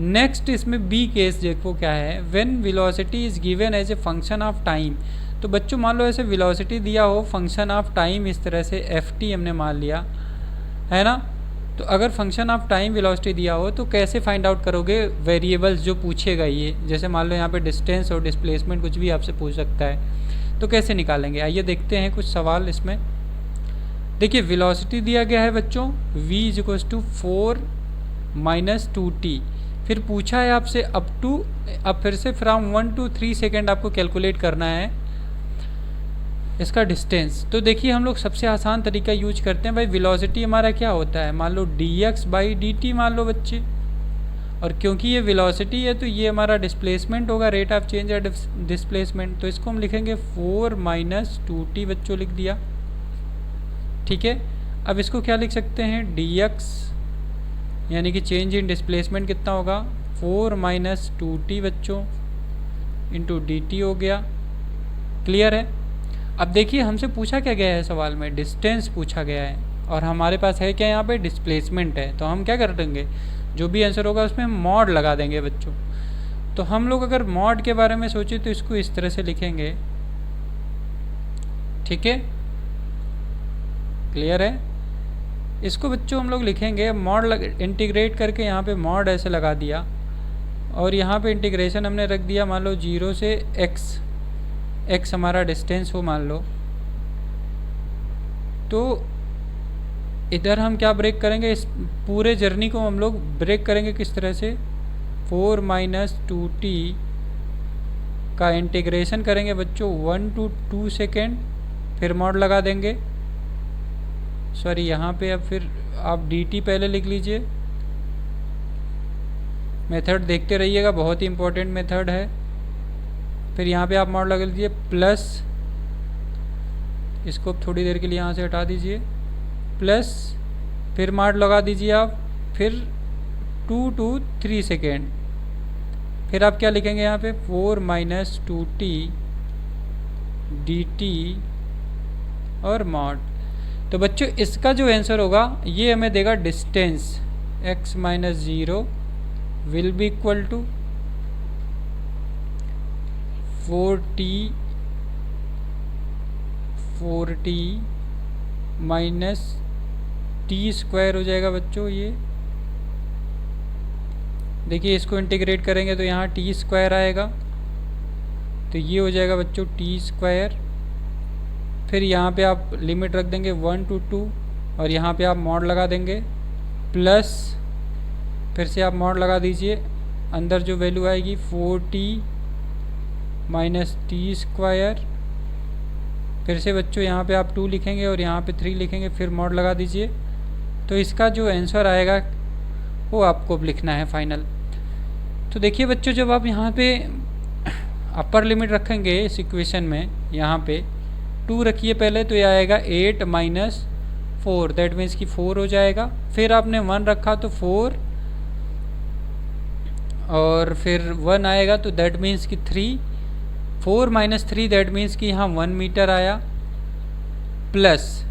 नेक्स्ट इसमें बी केस देखो क्या है, when velocity is given as a function of time. तो बच्चों मान लो ऐसे वेलोसिटी दिया हो फंक्शन ऑफ टाइम, इस तरह से ft हमने मान लिया, है ना। तो अगर फंक्शन ऑफ टाइम वेलोसिटी दिया हो तो कैसे फाइंड आउट करोगे वेरिएबल्स जो पूछेगा ये, जैसे मान लो यहाँ पे डिस्टेंस और डिस्प्लेसमेंट कुछ भी आपसे पूछ सकता है, तो कैसे निकालेंगे। आइए देखते हैं कुछ सवाल इसमें। देखिए वेलोसिटी दिया गया है बच्चों v = 4 - 2t। फिर पूछा है आपसे अप टू, अब फिर से फ्रॉम 1 to 3 सेकेंड आपको कैलकुलेट करना है इसका डिस्टेंस। तो देखिए हम लोग सबसे आसान तरीका यूज करते हैं। भाई वेलोसिटी हमारा क्या होता है, मान लो dx/dt मान लो बच्चे, और क्योंकि ये वेलोसिटी है तो ये हमारा डिस्प्लेसमेंट होगा, रेट ऑफ चेंज या डिस्प्लेसमेंट। तो इसको हम लिखेंगे 4 - 2t बच्चों, लिख दिया, ठीक है। अब इसको क्या लिख सकते हैं, dx यानी कि चेंज इन डिस्प्लेसमेंट कितना होगा, 4 - 2t बच्चों इंटू dt हो गया। क्लियर है? अब देखिए हमसे पूछा क्या गया है सवाल में, डिस्टेंस पूछा गया है और हमारे पास है क्या यहाँ पे, डिस्प्लेसमेंट है। तो हम क्या कर देंगे, जो भी आंसर होगा उसमें हम मॉड लगा देंगे बच्चों। तो हम लोग अगर मॉड के बारे में सोचे तो इसको इस तरह से लिखेंगे, ठीक है। क्लियर है? इसको बच्चों हम लोग लिखेंगे मॉड इंटीग्रेट करके, यहाँ पे मॉड ऐसे लगा दिया और यहाँ पे इंटीग्रेशन हमने रख दिया मान लो 0 से x हमारा डिस्टेंस हो मान लो। तो इधर हम क्या ब्रेक करेंगे, इस पूरे जर्नी को हम लोग ब्रेक करेंगे किस तरह से, 4 - 2t का इंटीग्रेशन करेंगे बच्चों 1 to 2 सेकेंड, फिर मॉड लगा देंगे। सॉरी यहाँ पे अब फिर आप dt पहले लिख लीजिए। मेथड देखते रहिएगा, बहुत ही इंपॉर्टेंट मेथड है। फिर यहाँ पे आप मॉड लगा लीजिए प्लस, इसको थोड़ी देर के लिए यहाँ से हटा दीजिए, प्लस फिर मॉड लगा दीजिए आप, फिर 2 to 3 सेकेंड। फिर आप क्या लिखेंगे यहाँ पे, 4 - 2t dt और मॉड। तो बच्चों इसका जो आंसर होगा ये हमें देगा distance x minus 0 will be equal to 4t minus t square हो जाएगा बच्चों। ये देखिए इसको इंटीग्रेट करेंगे तो यहाँ टी स्क्वायर आएगा, तो ये हो जाएगा बच्चों टी स्क्वायर। फिर यहाँ पे आप लिमिट रख देंगे 1 to 2 और यहाँ पे आप मॉड लगा देंगे प्लस, फिर से आप मॉड लगा दीजिए, अंदर जो वैल्यू आएगी 4t माइनस टी स्क्वायर। फिर से बच्चों यहाँ पे आप 2 लिखेंगे और यहाँ पे 3 लिखेंगे, फिर मॉड लगा दीजिए। तो इसका जो आंसर आएगा वो आपको अब लिखना है फाइनल। तो देखिए बच्चों जब आप यहाँ पे अपर लिमिट रखेंगे इस इक्वेशन में, यहाँ पे 2 रखिए पहले, तो ये आएगा 8 माइनस 4, दैट मीन्स कि 4 हो जाएगा। फिर आपने 1 रखा तो 4 और फिर 1 आएगा तो दैट मीन्स कि 3, 4 माइनस 3 दैट मीन्स कि यहाँ 1 मीटर आया, प्लस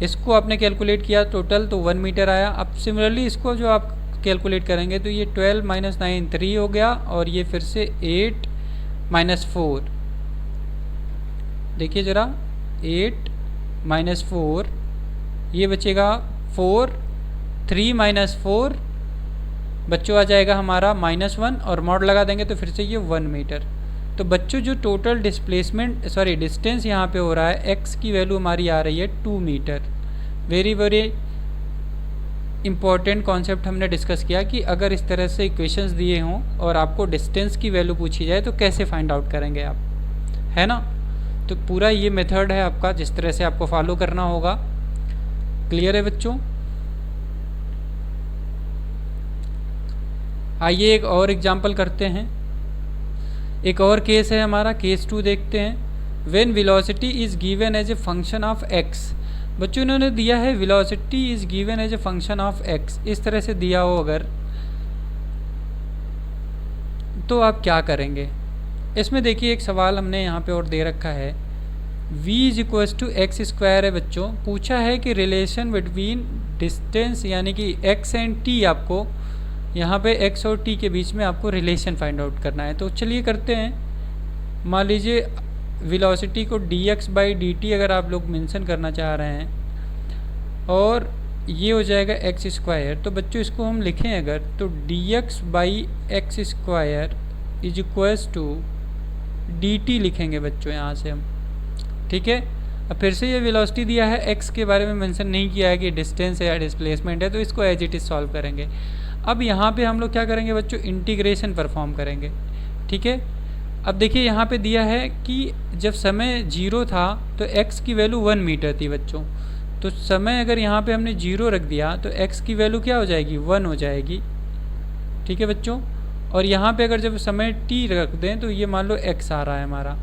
इसको आपने कैलकुलेट किया टोटल तो 1 मीटर आया। अब सिमिलरली इसको जो आप कैलकुलेट करेंगे तो ये 12 माइनस 9 3 हो गया, और ये फिर से 8 माइनस 4, देखिए ज़रा 8 माइनस 4, ये बचेगा 4, 3 माइनस 4 बच्चों आ जाएगा हमारा -1 और मॉड लगा देंगे तो फिर से ये 1 मीटर। तो बच्चों जो टोटल डिस्टेंस यहाँ पे हो रहा है, x की वैल्यू हमारी आ रही है 2 metre. Very very important concept हमने डिस्कस किया कि अगर इस तरह से इक्वेशंस दिए हों और आपको डिस्टेंस की वैल्यू पूछी जाए तो कैसे फाइंड आउट करेंगे आप, है ना। तो पूरा ये मेथड है आपका, जिस तरह से आपको फॉलो करना होगा। क्लियर है बच्चों। आइए एक और एग्जांपल करते हैं। एक और केस है हमारा, केस 2 देखते हैं। When velocity is given as a function of x। बच्चों इन्होंने दिया है velocity is given as a function of x, इस तरह से दिया हो अगर, तो आप क्या करेंगे। इसमें देखिए एक सवाल हमने यहाँ पे और दे रखा है, v is equals to x square है बच्चों। पूछा है कि रिलेशन बिटवीन डिस्टेंस यानी कि x एंड t, आपको यहाँ पे x और t के बीच में आपको रिलेशन फाइंड आउट करना है। तो चलिए करते हैं। मान लीजिए वेलोसिटी को dx बाई dt अगर आप लोग मेंशन करना चाह रहे हैं और ये हो जाएगा एक्स स्क्वायर, तो बच्चों इसको हम लिखें अगर तो dx by x square is equals to dt लिखेंगे बच्चों यहाँ से हम, ठीक है। अब फिर से ये वेलोसिटी दिया है, x के बारे में मेंशन नहीं किया है कि डिस्टेंस है या डिस्प्लेसमेंट है, तो इसको एज इट इज सॉल्व करेंगे। अब यहाँ पे हम लोग क्या करेंगे बच्चों, इंटीग्रेशन परफॉर्म करेंगे, ठीक है। अब देखिए यहाँ पे दिया है कि जब समय 0 था तो x की वैल्यू 1 मीटर थी बच्चों। तो समय अगर यहाँ पे हमने 0 रख दिया तो x की वैल्यू क्या हो जाएगी, 1 हो जाएगी, ठीक है बच्चों। और यहाँ पे अगर जब समय t रख दें तो ये मान लो x आ रहा है हमारा,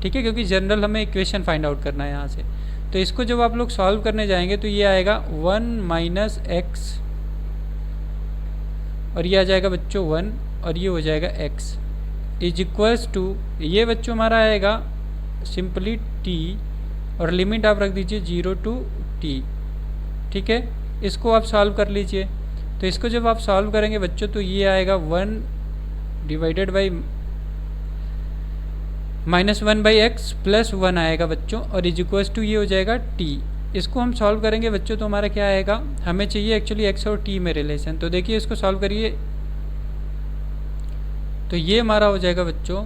ठीक है, क्योंकि जनरल हमें इक्वेशन फाइंड आउट करना है यहाँ से। तो इसको जब आप लोग सॉल्व करने जाएंगे तो ये आएगा 1 माइनस x और ये आ जाएगा बच्चों 1 और ये हो जाएगा x इज इक्वल्स टू, ये बच्चों हमारा आएगा सिंपली t और लिमिट आप रख दीजिए 0 to t, ठीक है। इसको आप सॉल्व कर लीजिए। तो इसको जब आप सॉल्व करेंगे बच्चों तो ये आएगा 1 डिवाइडेड बाई -1/x प्लस 1 आएगा बच्चों और इज इक्वल्स टू ये हो जाएगा t। इसको हम सॉल्व करेंगे बच्चों तो हमारा क्या आएगा, हमें चाहिए एक्चुअली x और t में रिलेशन। तो देखिए इसको सॉल्व करिए तो ये हमारा हो जाएगा बच्चों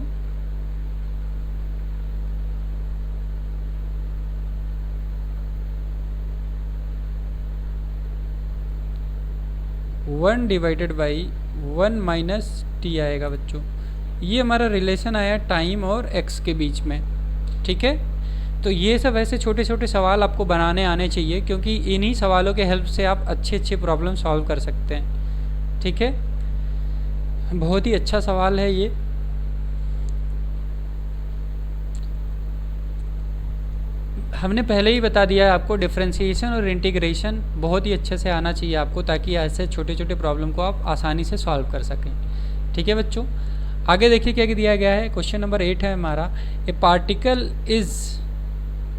one divided by 1 minus T आएगा बच्चों। ये हमारा रिलेशन आया टाइम और x के बीच में, ठीक है। तो ये सब ऐसे छोटे छोटे सवाल आपको बनाने आने चाहिए, क्योंकि इन्हीं सवालों के हेल्प से आप अच्छे प्रॉब्लम सॉल्व कर सकते हैं, ठीक है। बहुत ही अच्छा सवाल है ये। हमने पहले ही बता दिया है आपको, डिफरेंशिएशन और इंटीग्रेशन बहुत ही अच्छे से आना चाहिए आपको, ताकि ऐसे छोटे छोटे प्रॉब्लम को आप आसानी से सॉल्व कर सकें, ठीक है बच्चों। आगे देखिए क्या दिया गया है, क्वेश्चन नंबर 8 है हमारा।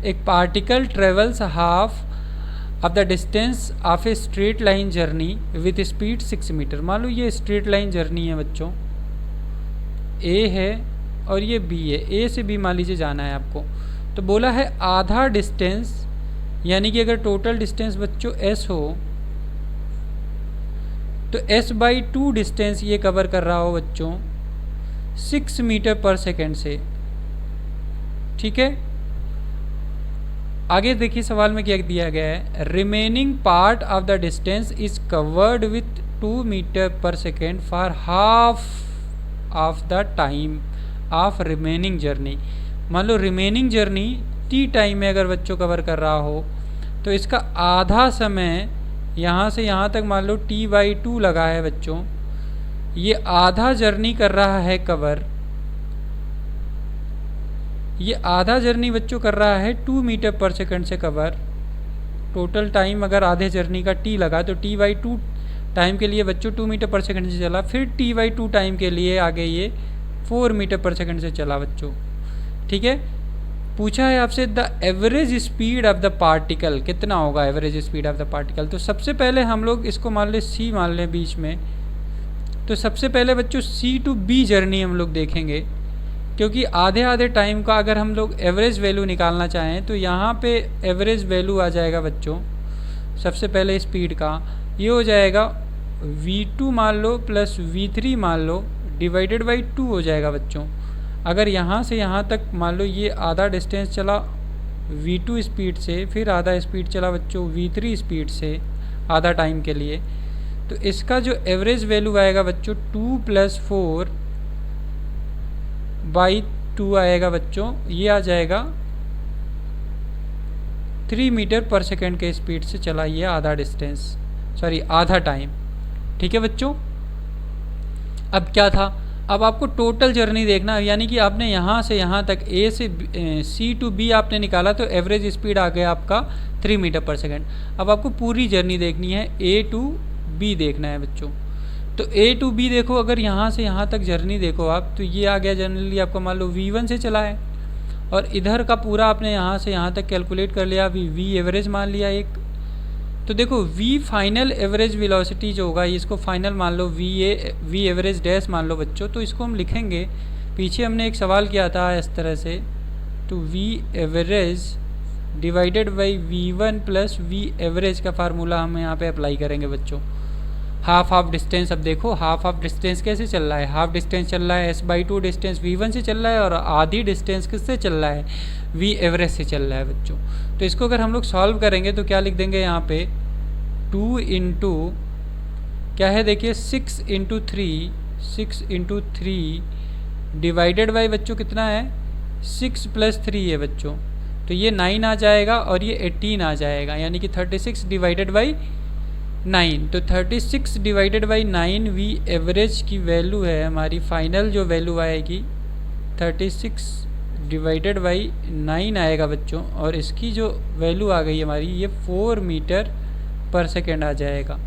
एक particle travels half of the distance of a straight line journey with speed 6 metre. मान लो ये स्ट्रेट लाइन जर्नी है बच्चों, ए है और ये बी है, ए से बी मान लीजिए जाना है आपको। तो बोला है आधा डिस्टेंस, यानी कि अगर टोटल डिस्टेंस बच्चों एस हो तो s/2 डिस्टेंस ये कवर कर रहा हो बच्चों 6 मीटर पर सेकेंड से। ठीक है, आगे देखिए सवाल में क्या दिया गया है, remaining part of the distance is covered with 2 metre पर second for half of the time of remaining journey. मान लो रिमेनिंग जर्नी टी टाइम में अगर बच्चों कवर कर रहा हो तो इसका आधा समय यहाँ से यहाँ तक मान लो t/2 लगा है बच्चों, ये आधा जर्नी कर रहा है कवर, ये आधा जर्नी बच्चों कर रहा है 2 मीटर पर सेकंड से कवर। टोटल टाइम अगर आधे जर्नी का t लगा तो t/2 टाइम के लिए बच्चों 2 मीटर पर सेकंड से चला, फिर t/2 टाइम के लिए आगे ये 4 मीटर पर सेकंड से चला बच्चों। ठीक है, पूछा है आपसे the average speed of the particle कितना होगा, average speed of the particle. तो सबसे पहले हम लोग इसको मान लें c मान लें बीच में, तो सबसे पहले बच्चों C to B जर्नी हम लोग देखेंगे, क्योंकि आधे आधे टाइम का अगर हम लोग एवरेज वैल्यू निकालना चाहें तो यहाँ पे एवरेज वैल्यू आ जाएगा बच्चों। सबसे पहले स्पीड का ये हो जाएगा v2 मान लो प्लस v3 मान लो डिवाइडेड बाई 2 हो जाएगा बच्चों। अगर यहाँ से यहाँ तक मान लो ये आधा डिस्टेंस चला v2 स्पीड से, फिर आधा स्पीड चला बच्चों v3 स्पीड से आधा टाइम के लिए, तो इसका जो एवरेज वैल्यू आएगा बच्चों 2 + 4/2 आएगा बच्चों, ये आ जाएगा 3 मीटर पर सेकेंड के स्पीड से चला ये आधा डिस्टेंस, सॉरी आधा टाइम। ठीक है बच्चों, अब क्या था, अब आपको टोटल जर्नी देखना है, यानी कि आपने यहाँ से यहाँ तक A से C to B आपने निकाला तो एवरेज स्पीड आ गया आपका 3 मीटर पर सेकेंड। अब आपको पूरी जर्नी देखनी है, A to B देखना है बच्चों। तो A to B देखो, अगर यहाँ से यहाँ तक जर्नी देखो आप, तो ये आ गया जनरली आपका मान लो V1 से चला है, और इधर का पूरा आपने यहाँ से यहाँ तक कैलकुलेट कर लिया, अभी V एवरेज मान लिया एक। तो देखो V फाइनल एवरेज वेलोसिटी जो होगा, इसको फाइनल मान लो V एवरेज डैश मान लो बच्चों, तो इसको हम लिखेंगे, पीछे हमने एक सवाल किया था इस तरह से, तो V average divided by V1 plus V average का फार्मूला हम यहाँ पे अप्लाई करेंगे बच्चों। हाफ ऑफ डिस्टेंस, अब देखो हाफ ऑफ डिस्टेंस कैसे चल रहा है, हाफ डिस्टेंस चल रहा है s/2 डिस्टेंस V1 से चल रहा है, और आधी डिस्टेंस किससे चल रहा है, V एवरेज से चल रहा है बच्चों। तो इसको अगर हम लोग सॉल्व करेंगे तो क्या लिख देंगे यहाँ पे 2 इंटू क्या है देखिए 6 इंटू 3 डिवाइडेड बाई बच्चों कितना है 6 + 3 है बच्चों, तो ये 9 आ जाएगा और ये 18 आ जाएगा, यानी कि 36 डिवाइडेड बाई 9। तो 36 डिवाइडेड बाई 9 V एवरेज की वैल्यू है हमारी, फाइनल जो वैल्यू आएगी 36 डिवाइडेड बाई 9 आएगा बच्चों, और इसकी जो वैल्यू आ गई हमारी ये 4 मीटर पर सेकेंड आ जाएगा।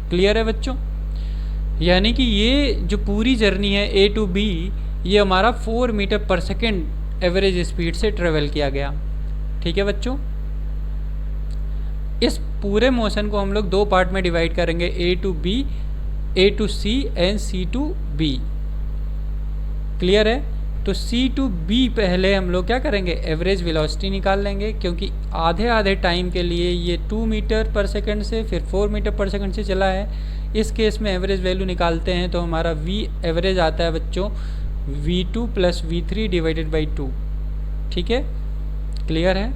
क्लियर है बच्चों, यानी कि ये जो पूरी जर्नी है A to B, ये हमारा 4 मीटर पर सेकेंड एवरेज स्पीड से ट्रेवल किया गया। ठीक है बच्चों, इस पूरे मोशन को हम लोग 2 पार्ट में डिवाइड करेंगे, A to B, A to C and C to B। Clear है, तो C to B पहले हम लोग क्या करेंगे, एवरेज वेलोसिटी निकाल लेंगे, क्योंकि आधे आधे टाइम के लिए ये 2 मीटर पर सेकंड से फिर 4 मीटर पर सेकंड से चला है। इस केस में एवरेज वैल्यू निकालते हैं तो हमारा V एवरेज आता है बच्चों V2 + V3 डिवाइडेड बाई 2। ठीक है, क्लियर है।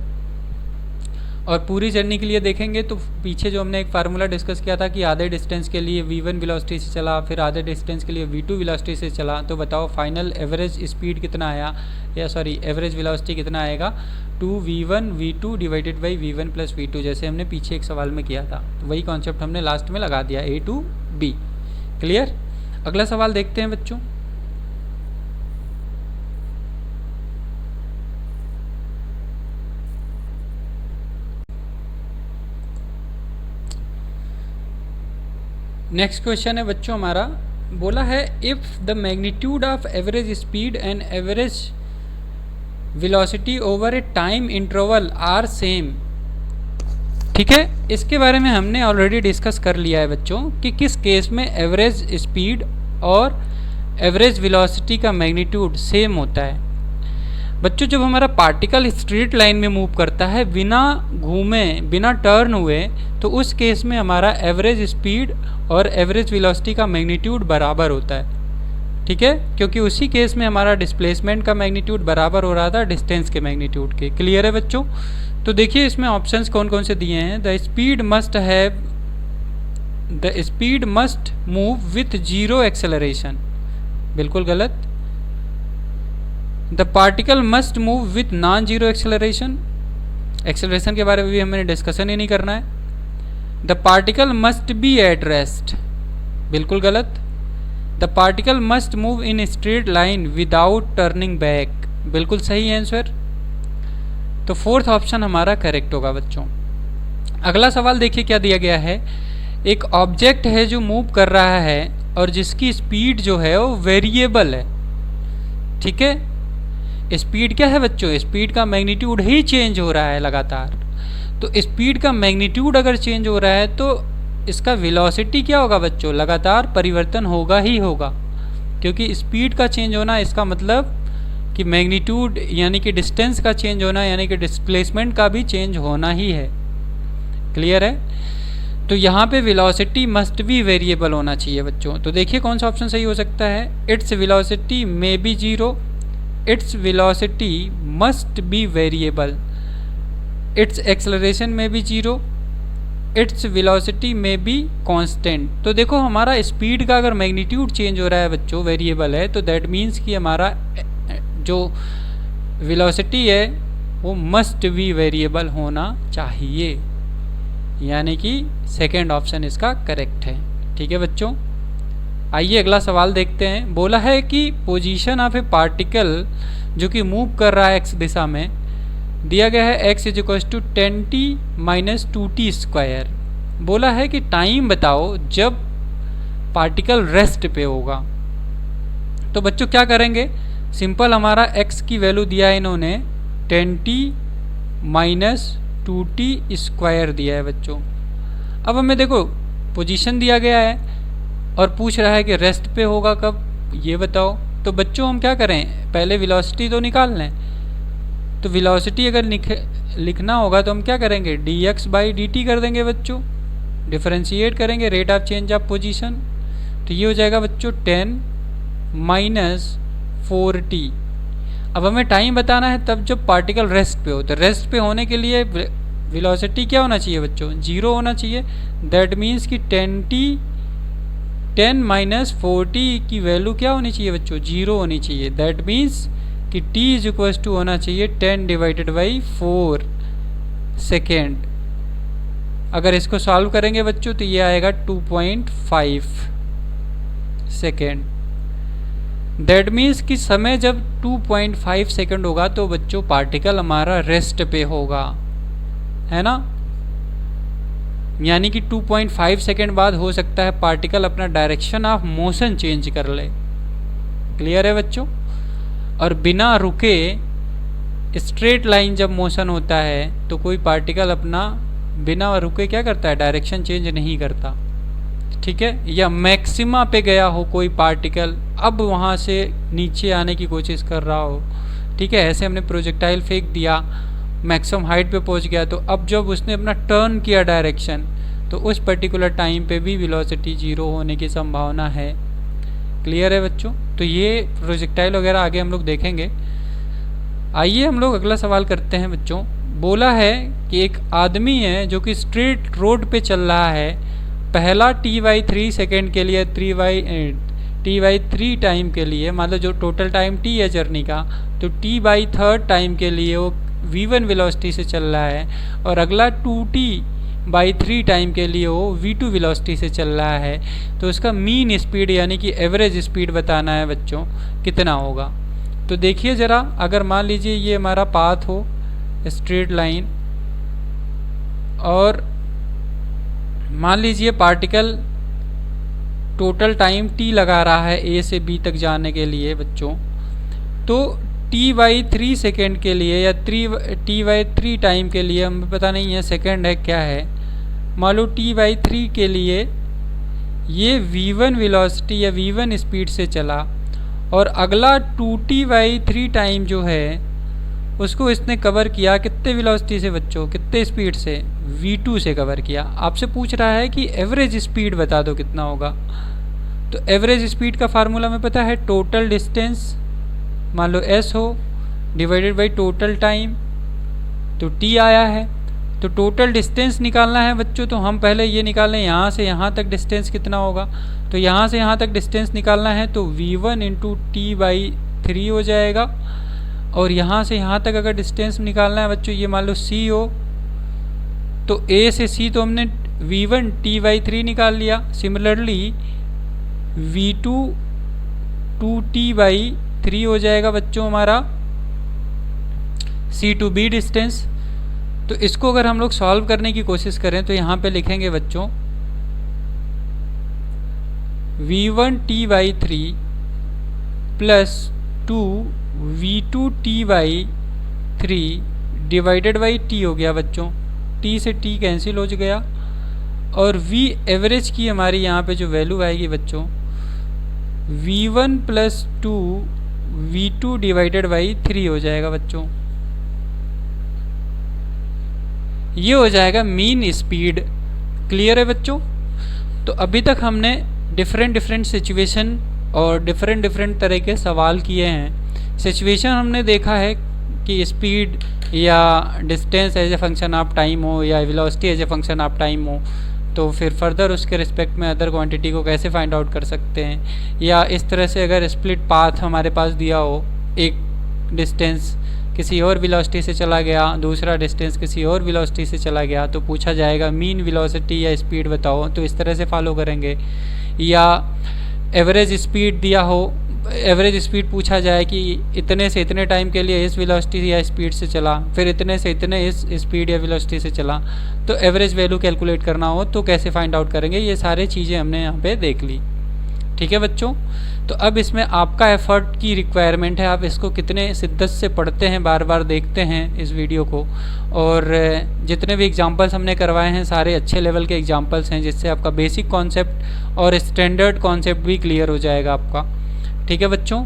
और पूरी जर्नी के लिए देखेंगे तो पीछे जो हमने एक फार्मूला डिस्कस किया था कि आधे डिस्टेंस के लिए V1 वेलोसिटी से चला, फिर आधे डिस्टेंस के लिए V2 वेलोसिटी से चला, तो बताओ फाइनल एवरेज स्पीड कितना आया, या सॉरी एवरेज वेलोसिटी कितना आएगा 2V1 V2 divided by V1 + V2, जैसे हमने पीछे एक सवाल में किया था, तो वही कॉन्सेप्ट हमने लास्ट में लगा दिया A to B। क्लियर, अगला सवाल देखते हैं बच्चों। नेक्स्ट क्वेश्चन है बच्चों हमारा बोला है if the magnitude of average speed and average velocity over a time interval are same. ठीक है, इसके बारे में हमने ऑलरेडी डिस्कस कर लिया है बच्चों कि किस केस में एवरेज स्पीड और एवरेज वेलोसिटी का मैग्नीट्यूड सेम होता है। बच्चों जब हमारा पार्टिकल स्ट्रेट लाइन में मूव करता है बिना घूमे बिना टर्न हुए, तो उस केस में हमारा एवरेज स्पीड और एवरेज वेलोसिटी का मैग्नीट्यूड बराबर होता है। ठीक है, क्योंकि उसी केस में हमारा डिस्प्लेसमेंट का मैग्नीट्यूड बराबर हो रहा था डिस्टेंस के मैग्नीट्यूड के। क्लियर है बच्चों? तो देखिए इसमें ऑप्शंस कौन कौन से दिए हैं। The speed must move with zero acceleration, बिल्कुल गलत। The particle must move with non zero acceleration, acceleration के बारे में भी हमने डिस्कशन ही नहीं करना है। The particle must be at rest, बिल्कुल गलत। The particle must move in straight line without turning back, बिल्कुल सही आंसर। तो फोर्थ ऑप्शन हमारा करेक्ट होगा बच्चों। अगला सवाल देखिए क्या दिया गया है। एक ऑब्जेक्ट है जो मूव कर रहा है और जिसकी स्पीड जो है वो वेरिएबल है। ठीक है, स्पीड क्या है बच्चों? स्पीड का मैग्नीट्यूड ही चेंज हो रहा है लगातार। तो स्पीड का मैग्नीट्यूड अगर चेंज हो रहा है तो इसका वेलोसिटी क्या होगा बच्चों? लगातार परिवर्तन होगा ही होगा, क्योंकि स्पीड का चेंज होना इसका मतलब कि मैग्नीट्यूड यानी कि डिस्टेंस का चेंज होना यानी कि डिस्प्लेसमेंट का भी चेंज होना ही है। क्लियर है? तो यहाँ पे वेलोसिटी मस्ट बी वेरिएबल होना चाहिए बच्चों। तो देखिए कौन सा ऑप्शन सही हो सकता है। Its velocity may be zero, its velocity must be variable, it's acceleration में भी जीरो, इट्स वेलोसिटी में भी कांस्टेंट। तो देखो हमारा स्पीड का अगर मैग्नीट्यूड चेंज हो रहा है बच्चों, वेरिएबल है, तो दैट मीन्स कि हमारा जो वेलोसिटी है वो मस्ट बी वेरिएबल होना चाहिए, यानी कि सेकेंड ऑप्शन इसका करेक्ट है। ठीक है बच्चों, आइए अगला सवाल देखते हैं। बोला है कि पोजीशन ऑफ ए पार्टिकल जो कि मूव कर रहा है एक्स दिशा में, दिया गया है x is equal to 10t minus 2t square. बोला है कि टाइम बताओ जब पार्टिकल रेस्ट पे होगा। तो बच्चों क्या करेंगे, सिंपल हमारा x की वैल्यू दिया है इन्होंने 10t माइनस 2t स्क्वायर दिया है बच्चों। अब हमें देखो पोजीशन दिया गया है और पूछ रहा है कि रेस्ट पे होगा कब, ये बताओ। तो बच्चों हम क्या करें, पहले वेलोसिटी तो निकाल लें। तो वेलोसिटी अगर लिखना होगा तो हम क्या करेंगे, dx बाई dt कर देंगे बच्चों, डिफरेंशिएट करेंगे rate of change of position. तो ये हो जाएगा बच्चों 10 माइनस 4t। अब हमें टाइम बताना है तब जब पार्टिकल रेस्ट पे हो। तो रेस्ट पे होने के लिए वेलोसिटी क्या होना चाहिए बच्चों, जीरो होना चाहिए। दैट मीन्स कि 10 माइनस 4t की वैल्यू क्या होनी चाहिए बच्चों, जीरो होनी चाहिए। दैट मीन्स कि t इज इक्वल टू होना चाहिए 10 डिवाइडेड बाई 4 सेकेंड। अगर इसको सॉल्व करेंगे बच्चों तो ये आएगा 2.5 सेकेंड। दैट मीन्स कि समय जब 2.5 सेकेंड होगा तो बच्चों पार्टिकल हमारा रेस्ट पे होगा, है ना। यानी कि 2.5 सेकेंड बाद हो सकता है पार्टिकल अपना डायरेक्शन ऑफ मोशन चेंज कर ले। क्लियर है बच्चों? और बिना रुके स्ट्रेट लाइन जब मोशन होता है तो कोई पार्टिकल अपना बिना रुके क्या करता है, डायरेक्शन चेंज नहीं करता। ठीक है, या मैक्सिमा पे गया हो कोई पार्टिकल, अब वहाँ से नीचे आने की कोशिश कर रहा हो। ठीक है, ऐसे हमने प्रोजेक्टाइल फेंक दिया, मैक्सिमम हाइट पे पहुँच गया, तो अब जब उसने अपना टर्न किया डायरेक्शन तो उस पर्टिकुलर टाइम पे भी वेलोसिटी जीरो होने की संभावना है। क्लियर है बच्चों? तो ये प्रोजेक्टाइल वगैरह आगे हम लोग देखेंगे। आइए हम लोग अगला सवाल करते हैं बच्चों। बोला है कि एक आदमी है जो कि स्ट्रेट रोड पे चल रहा है, पहला t/3 सेकेंड के लिए t/3 टाइम के लिए, मतलब जो टोटल टाइम t है जर्नी का, तो t/3 टाइम के लिए वो v1 वेलोसिटी से चल रहा है, और अगला 2t/3 टाइम के लिए वो v2 वेलोसिटी से चल रहा है। तो उसका मीन स्पीड यानी कि एवरेज स्पीड बताना है बच्चों, कितना होगा। तो देखिए ज़रा, अगर मान लीजिए ये हमारा पाथ हो स्ट्रेट लाइन, और मान लीजिए पार्टिकल टोटल टाइम t लगा रहा है a से b तक जाने के लिए बच्चों, तो t/3 सेकेंड के लिए या t/3 टाइम के लिए, हमें पता नहीं है सेकेंड है क्या है, मान लो t/3 के लिए ये v1 वेलोसिटी या v1 स्पीड से चला, और अगला 2t/3 टाइम जो है उसको इसने कवर किया कितने वेलोसिटी से बच्चों, कितने स्पीड से, v2 से कवर किया। आपसे पूछ रहा है कि एवरेज स्पीड बता दो कितना होगा। तो एवरेज स्पीड का फार्मूला हमें पता है, टोटल डिस्टेंस मान लो s हो डिवाइडेड बाई टोटल टाइम, तो t आया है। तो टोटल डिस्टेंस निकालना है बच्चों, तो हम पहले ये निकाल लें यहाँ से यहाँ तक डिस्टेंस कितना होगा। तो यहाँ से यहाँ तक डिस्टेंस निकालना है तो v1 इंटू t/3 हो जाएगा, और यहाँ से यहाँ तक अगर डिस्टेंस निकालना है बच्चों, ये मान लो c हो, तो a से c तो हमने v1 t/3 निकाल लिया। सिमिलरली v2 2t/3 हो जाएगा बच्चों हमारा c to b डिस्टेंस। तो इसको अगर हम लोग सॉल्व करने की कोशिश करें तो यहाँ पे लिखेंगे बच्चों v1 t/3 plus 2 v2 t/3 divided by t हो गया बच्चों, t से t कैंसिल हो गया, और v एवरेज की हमारी यहाँ पे जो वैल्यू आएगी बच्चों v1 plus 2 v2 divided by 3 हो जाएगा बच्चों। ये हो जाएगा मीन स्पीड। क्लियर है बच्चों? तो अभी तक हमने डिफरेंट सिचुएशन और डिफरेंट तरह के सवाल किए हैं। सिचुएशन हमने देखा है कि स्पीड या distance as a function of time हो या velocity as a function of time हो, तो फिर फर्दर उसके रिस्पेक्ट में अदर क्वांटिटी को कैसे फाइंड आउट कर सकते हैं। या इस तरह से अगर स्प्लिट पाथ हमारे पास दिया हो, एक डिस्टेंस किसी और वेलोसिटी से चला गया, दूसरा डिस्टेंस किसी और वेलोसिटी से चला गया, तो पूछा जाएगा मीन वेलोसिटी या स्पीड बताओ, तो इस तरह से फॉलो करेंगे। या एवरेज स्पीड दिया हो, एवरेज स्पीड पूछा जाए कि इतने से इतने टाइम के लिए इस वेलोसिटी या स्पीड से चला, फिर इतने से इतने इस स्पीड या वेलोसिटी से चला, तो एवरेज वैल्यू कैलकुलेट करना हो तो कैसे फाइंड आउट करेंगे। ये सारी चीज़ें हमने यहाँ पे देख ली। ठीक है बच्चों? तो अब इसमें आपका एफर्ट की रिक्वायरमेंट है, आप इसको कितने शिद्दत से पढ़ते हैं, बार बार देखते हैं इस वीडियो को, और जितने भी एग्जांपल्स हमने करवाए हैं सारे अच्छे लेवल के एग्जांपल्स हैं, जिससे आपका बेसिक कॉन्सेप्ट और स्टैंडर्ड कॉन्सेप्ट भी क्लियर हो जाएगा आपका। ठीक है बच्चों?